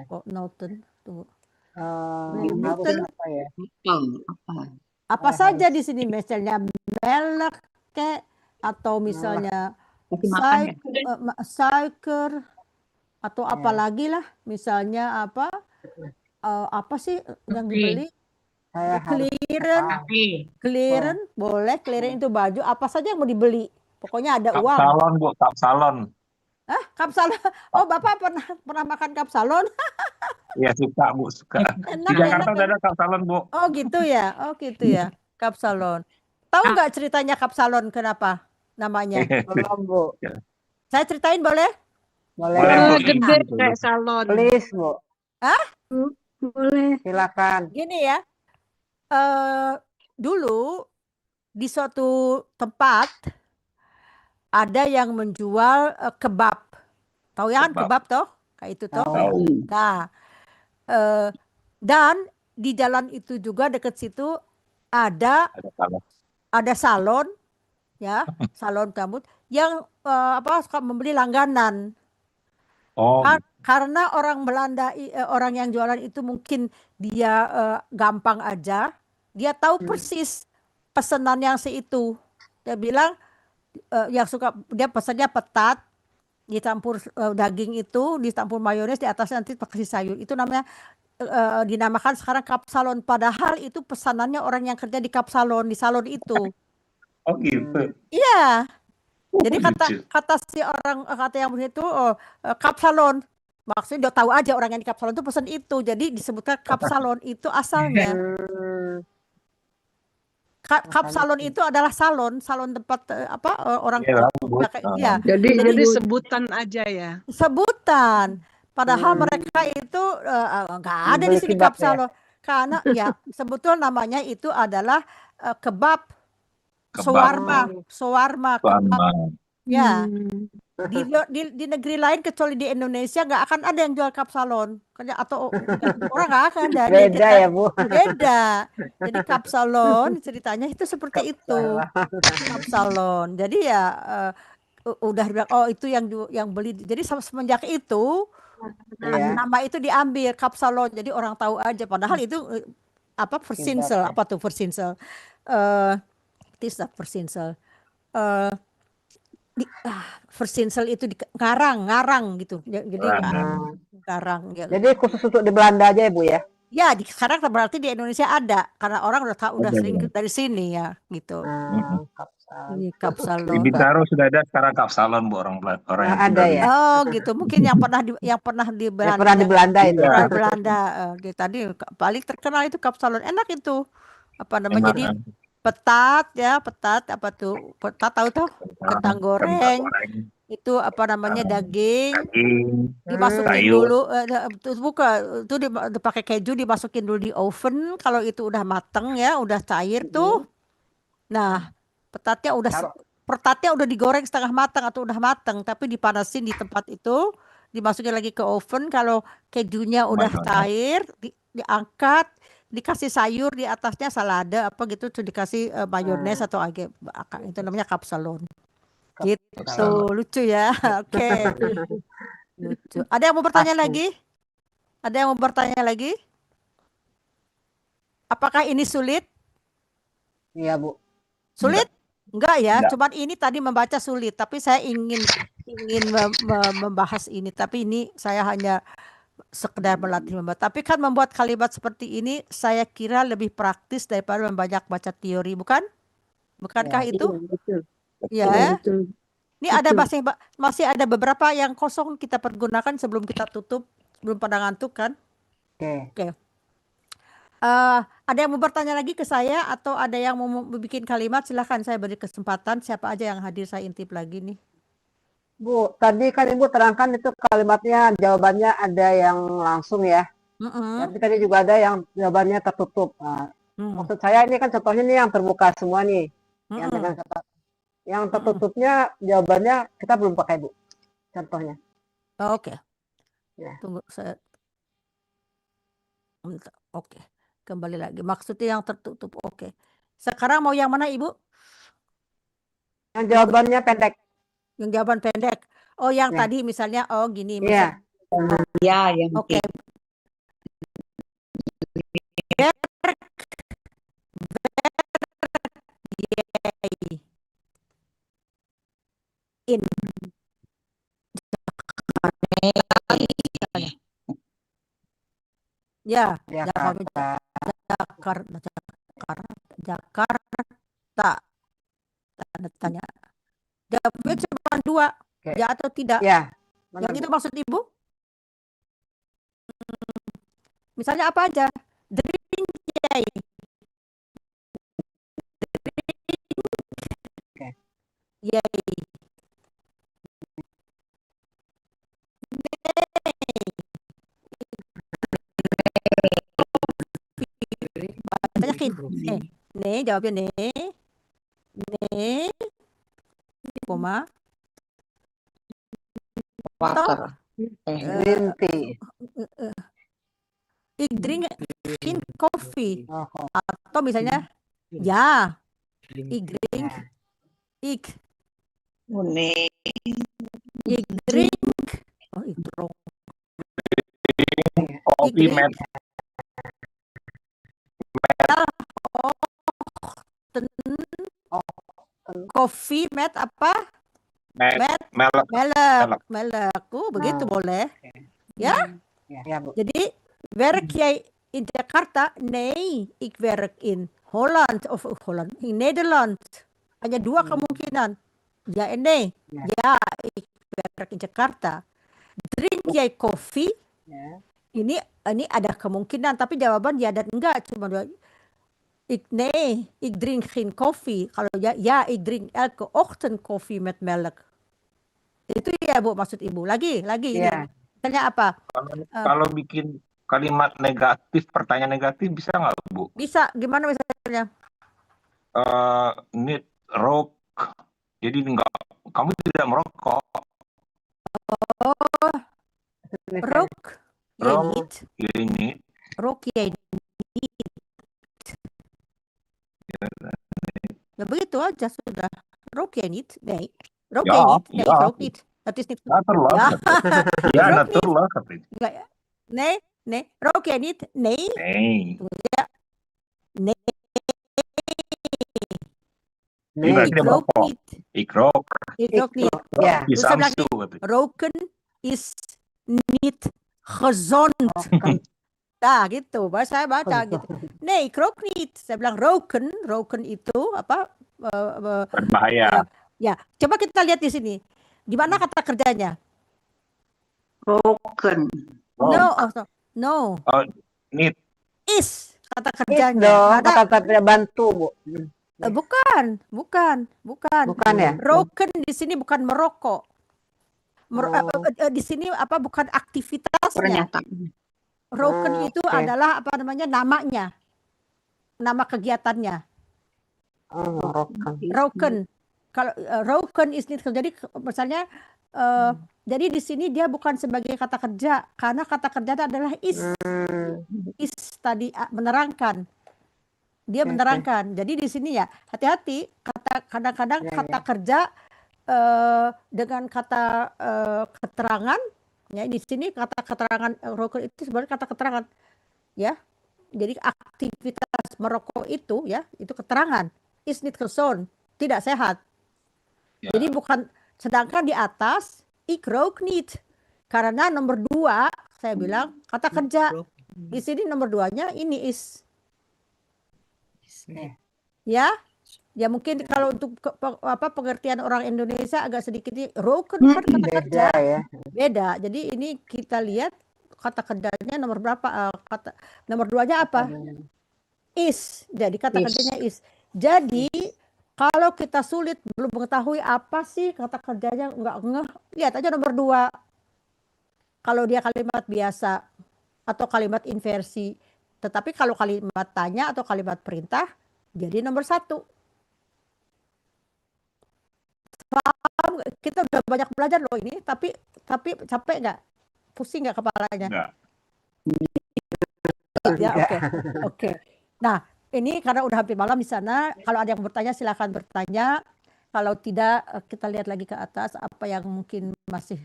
Speaker 1: Kok noten? Tunggu.
Speaker 6: Harus apa ya?
Speaker 1: Apa saja di sini misalnya melek kek atau misalnya suiker atau apa lagi lah misalnya apa sih yang dibeli? Clearance boleh, clearance itu baju apa saja yang mau dibeli pokoknya ada uang.
Speaker 3: Kapsalon Bu, kapsalon.
Speaker 1: Kapsalon. Oh Bapak pernah makan kapsalon?
Speaker 3: Ya suka Bu, suka. Di Jakarta udah ada kapsalon Bu.
Speaker 1: Oh gitu ya, kapsalon. Tahu nggak ceritanya kapsalon kenapa namanya?
Speaker 6: Belum Bu.
Speaker 1: Saya ceritain boleh?
Speaker 6: Boleh.
Speaker 2: Gede kayak salon.
Speaker 6: Please Bu.
Speaker 5: Boleh.
Speaker 6: Silakan.
Speaker 1: Gini ya. Dulu di suatu tempat ada yang menjual kebab. Tahu ya kan kebab toh? Kayak itu toh. Nah, dan di jalan itu juga dekat situ ada salon ya, salon rambut yang suka membeli langganan. Karena orang Belanda, orang yang jualan itu mungkin dia gampang aja dia tahu persis pesanan yang itu. Dia bilang yang suka dia pesannya petat dicampur daging itu dicampur mayones di atasnya nanti kasih sayur. Itu namanya dinamakan sekarang kapsalon. Padahal itu pesanannya orang yang kerja di kapsalon di salon itu.
Speaker 3: Oh gitu.
Speaker 1: Iya. Jadi
Speaker 3: Lucu.
Speaker 1: kata si orang kata yang itu kapsalon. Maksudnya dia tahu aja orang yang di kapsalon itu pesan itu. Jadi disebutkan kapsalon itu asalnya. Kapsalon itu adalah salon tempat orang
Speaker 3: Iya, rambut.
Speaker 1: ya.
Speaker 2: Jadi sebutan aja ya.
Speaker 1: Sebutan. Padahal mereka itu nggak ada di sini kapsalon. Karena ya sebetulnya namanya itu adalah kebab. Shawarma kebab. Ya. Di negeri lain kecuali di Indonesia nggak akan ada yang jual kapsalon. Atau orang nggak akan ada.
Speaker 6: Beda ya Bu.
Speaker 1: Beda. Jadi kapsalon ceritanya itu seperti itu. Kapsalon. Jadi ya udah bilang oh itu yang beli. Jadi semenjak itu nama itu diambil kapsalon. Jadi orang tahu aja. Padahal itu versinsel apa tuh versinsel. Tidak versinsel. Versinsel itu di ngarang gitu. Jadi ngarang gitu.
Speaker 6: Jadi khusus untuk di Belanda aja ya Bu ya?
Speaker 1: Ya, sekarang berarti di Indonesia ada karena orang udah sering dari sini ya gitu. Kapsalon.
Speaker 3: Di Bintaro sudah ada sekarang kapsalon Bu orang yang
Speaker 6: ada ya.
Speaker 1: Oh gitu. Mungkin yang pernah di Belanda.
Speaker 6: Pernah di Belanda itu.
Speaker 1: Pernah di Belanda. Tadi paling terkenal itu kapsalon. Enak itu. Apa namanya? Jadi petat apa tuh? Petat tahu tuh? Kentang goreng. Itu apa namanya daging dimasukin dulu itu dipakai keju dimasukin dulu di oven kalau itu udah mateng ya udah cair tuh. Nah petatnya udah digoreng setengah matang atau udah mateng tapi dipanasin di tempat itu dimasukin lagi ke oven. Kalau kejunya udah cair diangkat dikasih sayur di atasnya salada apa gitu tuh dikasih mayones atau itu namanya kapsalon. Gitu lucu ya. Oke. Lucu. Ada yang mau bertanya lagi? Ada yang mau bertanya lagi? Apakah ini sulit?
Speaker 6: Iya Bu.
Speaker 1: Sulit? Enggak ya. Cuman ini tadi membaca sulit. Tapi saya ingin membahas ini. Tapi ini saya hanya sekedar melatih membaca. Tapi kan membuat kalimat seperti ini saya kira lebih praktis daripada membanyak baca teori, bukan? Bukankah itu? Ya. Ini ada masih ada beberapa yang kosong kita pergunakan sebelum kita tutup, sebelum pada ngantuk kan? Oke. Ada yang mau bertanya lagi ke saya atau ada yang mau bikin kalimat? Silahkan saya beri kesempatan. Siapa aja yang hadir saya intip lagi nih.
Speaker 6: Bu, tadi kan Ibu terangkan itu kalimatnya jawabannya ada yang langsung ya. Tapi tadi juga ada yang jawabannya tertutup. Maksud saya ini kan contohnya nih yang terbuka semua nih. Yang tertutupnya jawabannya kita belum pakai Bu. Contohnya.
Speaker 1: Oke.
Speaker 6: Ya.
Speaker 1: Tunggu saya. Oke. Kembali lagi. Maksudnya yang tertutup. Oke. Sekarang mau yang mana Ibu?
Speaker 6: Yang jawabannya pendek.
Speaker 1: Yang jawaban pendek. Oh yang tadi misalnya gini.
Speaker 6: Iya.
Speaker 2: Ya, yang
Speaker 1: Oke. In ya Jakarta tanda tanya jawabnya cuma 2 ya atau tidak
Speaker 6: ya
Speaker 1: yang itu maksud Ibu misalnya apa aja drink yay banyakin nih jawabnya nih koma
Speaker 2: water.
Speaker 6: green tea.
Speaker 1: Drink coffee atau misalnya ya drink drink
Speaker 3: kopi
Speaker 1: coffee, Matt apa? Matt,
Speaker 3: Melek.
Speaker 1: melek. Begitu boleh. Ya?
Speaker 6: Ya, Bu.
Speaker 1: Jadi, werk jij in Jakarta? Nee, ik werk in Holland of Holland, in Nederland. Hanya dua kemungkinan. Ya en nee. Ja, ik werk in Jakarta. Drink jij koffie?
Speaker 6: Ya.
Speaker 1: Ini ada kemungkinan, tapi jawaban ya dan enggak. Cuma dua. Nee, ik drink geen koffie. Kalau ya, ik drink elke ochtend koffie met melk. Itu ya, Bu, maksud Ibu. Lagi ini.
Speaker 6: Iya.
Speaker 1: Tanya apa?
Speaker 3: Kalau bikin kalimat negatif, pertanyaan negatif bisa nggak, Bu?
Speaker 1: Bisa. Gimana misalnya?
Speaker 3: Need rock. Jadi kamu tidak merokok.
Speaker 1: Oh, rook. Jij niet.
Speaker 3: Ini.
Speaker 1: Rook jij niet. Ya begitu aja sudah. Rook jij niet? Nee. Rook jij niet? Nee, ik rook niet. Dat is niet goed.
Speaker 3: Natuurlijk.
Speaker 1: Ja.
Speaker 3: Ja,
Speaker 1: Rook
Speaker 3: natuurlijk.
Speaker 1: Nee. Rook jij niet? Nee.
Speaker 3: Nee.
Speaker 1: Ja. Nee.
Speaker 3: Die berarti
Speaker 1: Ik
Speaker 3: dia
Speaker 1: rook
Speaker 3: merokok.
Speaker 1: niet.
Speaker 3: Ik rook.
Speaker 1: Ik rook niet.
Speaker 6: Ya.
Speaker 3: Di
Speaker 1: Terus saya bilang
Speaker 3: Samsu.
Speaker 1: nih, roken is niet gezond. Nah, gitu. Saya baca gitu. Nee, ik rook niet. Saya bilang roken itu apa?
Speaker 3: Berbahaya.
Speaker 1: Ya, coba kita lihat di sini. Di mana kata kerjanya?
Speaker 2: Broken.
Speaker 1: No.
Speaker 3: Need.
Speaker 1: Is kata
Speaker 6: Is
Speaker 1: kerjanya.
Speaker 6: dong,
Speaker 1: Ada
Speaker 6: kata tidak bantu, Bu.
Speaker 1: bukan.
Speaker 6: Bukan ya?
Speaker 1: Roken di sini bukan merokok. Di sini apa bukan aktivitasnya.
Speaker 2: Pernyataan.
Speaker 1: Roken itu
Speaker 6: Oke.
Speaker 1: adalah apa namanya namanya. Nama kegiatannya. Roken. Kalau roken is niet. Jadi misalnya jadi di sini dia bukan sebagai kata kerja karena kata kerja adalah is. Is tadi menerangkan. Dia menerangkan. Jadi di sini ya hati-hati kadang-kadang kata kerja dengan kata keterangan ya di sini kata keterangan roken itu sebenarnya kata keterangan ya. Jadi aktivitas merokok itu ya itu keterangan is niet gezond, tidak sehat.
Speaker 3: Ya.
Speaker 1: Jadi bukan sedangkan di atas ik rook niet karena nomor 2 saya bilang kata kerja. Di sini nomor 2-nya ini is. Ya mungkin kalau untuk pengertian orang Indonesia agak sedikit roken kan kata kerja
Speaker 6: ya.
Speaker 1: beda. Jadi ini kita lihat kata kerjanya nomor berapa? Nomor 2-nya apa? Is. Jadi kata kerjanya is. Jadi kalau kita sulit belum mengetahui apa sih kata kerjanya nggak ngeh, lihat aja nomor 2. Kalau dia kalimat biasa atau kalimat inversi. Tetapi kalau kalimat tanya atau kalimat perintah jadi nomor 1. Paham? Kita udah banyak belajar loh ini, tapi capek nggak? Pusing nggak kepalanya?
Speaker 3: Enggak.
Speaker 1: Ya, oke. Nah, ini karena udah hampir malam di sana. Kalau ada yang bertanya silakan bertanya. Kalau tidak kita lihat lagi ke atas apa yang mungkin masih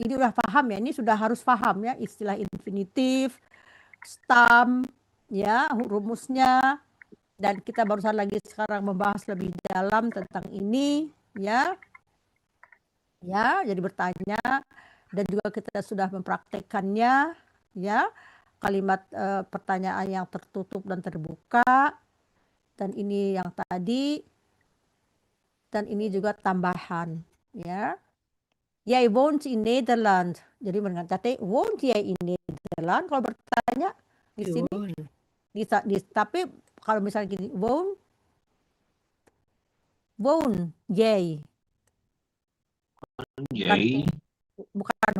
Speaker 1: ini udah paham ya. Ini sudah harus paham ya istilah infinitif, stam, ya rumusnya. Dan kita barusan lagi sekarang membahas lebih dalam tentang ini ya. Ya, jadi bertanya dan juga kita sudah mempraktekannya ya. Kalimat pertanyaan yang tertutup dan terbuka, dan ini yang tadi, dan ini juga tambahan ya. Jij woont in Nederland. Jadi berkata woont jij in Nederland? Kalau bertanya di sini, tapi kalau misalnya gini woon jij. Bukan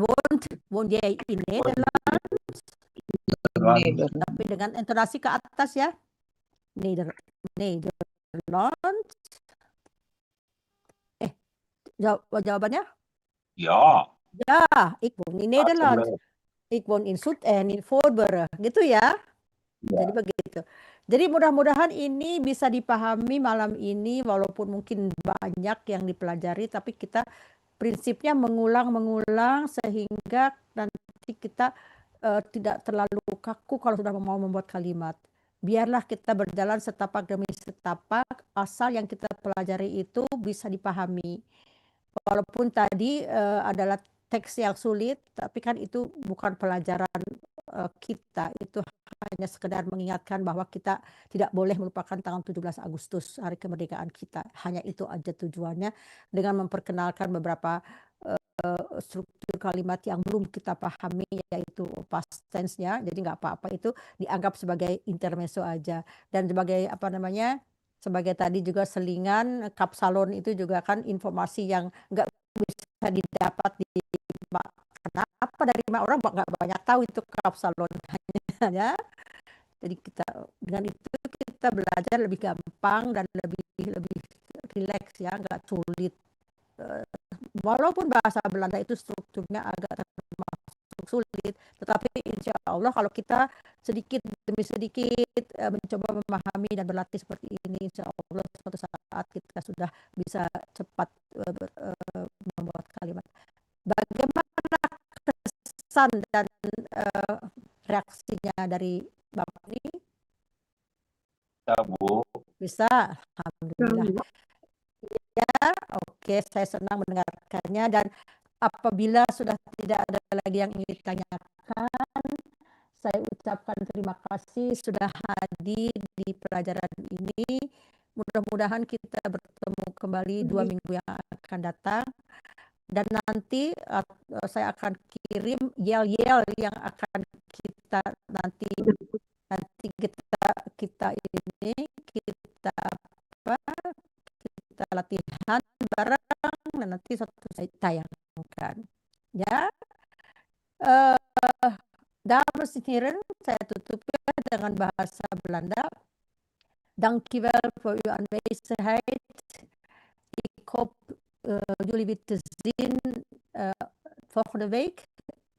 Speaker 1: woon jij in Nederland. Tapi dengan intonasi ke atas ya. Nederland. Jawabannya?
Speaker 3: Ya.
Speaker 1: Ya, ik woon in Nederland. Ik woon in Soet en in Voorburg. Gitu ya. Jadi begitu. Jadi mudah-mudahan ini bisa dipahami malam ini walaupun mungkin banyak yang dipelajari tapi kita prinsipnya mengulang sehingga nanti kita tidak terlalu kaku kalau sudah mau membuat kalimat. Biarlah kita berjalan setapak demi setapak asal yang kita pelajari itu bisa dipahami. Walaupun tadi adalah teks yang sulit, tapi kan itu bukan pelajaran kita, itu hanya sekedar mengingatkan bahwa kita tidak boleh melupakan tanggal 17 Agustus, hari kemerdekaan kita. Hanya itu aja tujuannya, dengan memperkenalkan beberapa struktur kalimat yang belum kita pahami, yaitu past tense-nya. Jadi nggak apa-apa, itu dianggap sebagai intermezzo aja. Dan sebagai apa namanya, sebagai tadi juga selingan, kapsalon itu juga kan informasi yang nggak bisa didapat di kenapa dari orang nggak banyak tahu itu kapsalon ya. Jadi kita dengan itu kita belajar lebih gampang dan lebih rileks ya, nggak sulit. Walaupun bahasa Belanda itu strukturnya agak termasuk sulit, tetapi insya Allah kalau kita sedikit demi sedikit mencoba memahami dan berlatih seperti ini, insya Allah suatu saat kita sudah bisa cepat membuat kalimat. Bagaimana kesan dan reaksinya dari Bapak ini?
Speaker 3: Ya, Bu.
Speaker 1: Bisa, alhamdulillah. Ya, oke, saya senang mendengarkannya, dan apabila sudah tidak ada lagi yang ingin ditanyakan, saya ucapkan terima kasih sudah hadir di pelajaran ini. Mudah-mudahan kita bertemu kembali 2 minggu yang akan datang, dan nanti saya akan kirim yel-yel yang akan kita nanti kita latihan bareng dan nanti satu saya tayangkan ya. Dames en heren, saya tutup dengan bahasa Belanda. Dankjewel voor uw aanwezigheid. Ik hoop jullie weer te zien volgende week.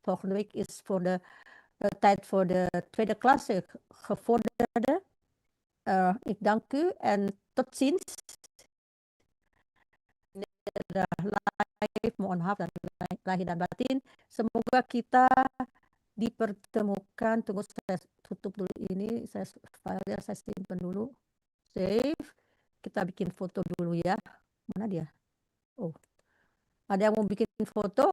Speaker 1: Volgende week is voor de tijd voor de tweede klasse gevorderde. Ik dank u en tot ziens. Live, mohon maaf dan lahir dan batin. Semoga kita dipertemukan. Tunggu saya tutup dulu ini, filenya saya simpan dulu, save. Kita bikin foto dulu ya. Mana dia? Oh, ada yang mau bikin foto?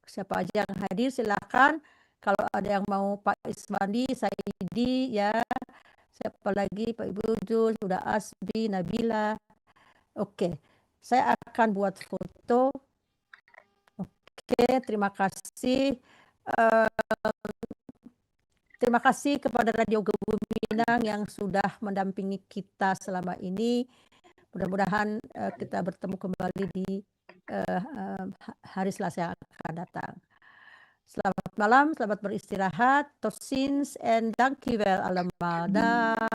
Speaker 1: Siapa aja yang hadir silakan. Kalau ada yang mau Pak Iswandi, Saidi ya. Siapa lagi? Pak Ibu Jul, sudah Asbi, Nabila. Oke. Saya akan buat foto. Oke, terima kasih. Terima kasih kepada Radio Gebuminang yang sudah mendampingi kita selama ini. Mudah-mudahan kita bertemu kembali di hari Selasa yang akan datang. Selamat malam, selamat beristirahat. Tot ziens en dankjewel allemaal. Dag.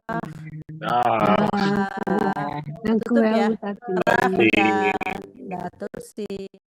Speaker 5: Dank u wel,
Speaker 1: Tutup ya.
Speaker 5: Bu Tati.
Speaker 1: Graag gedaan. Tot ziens.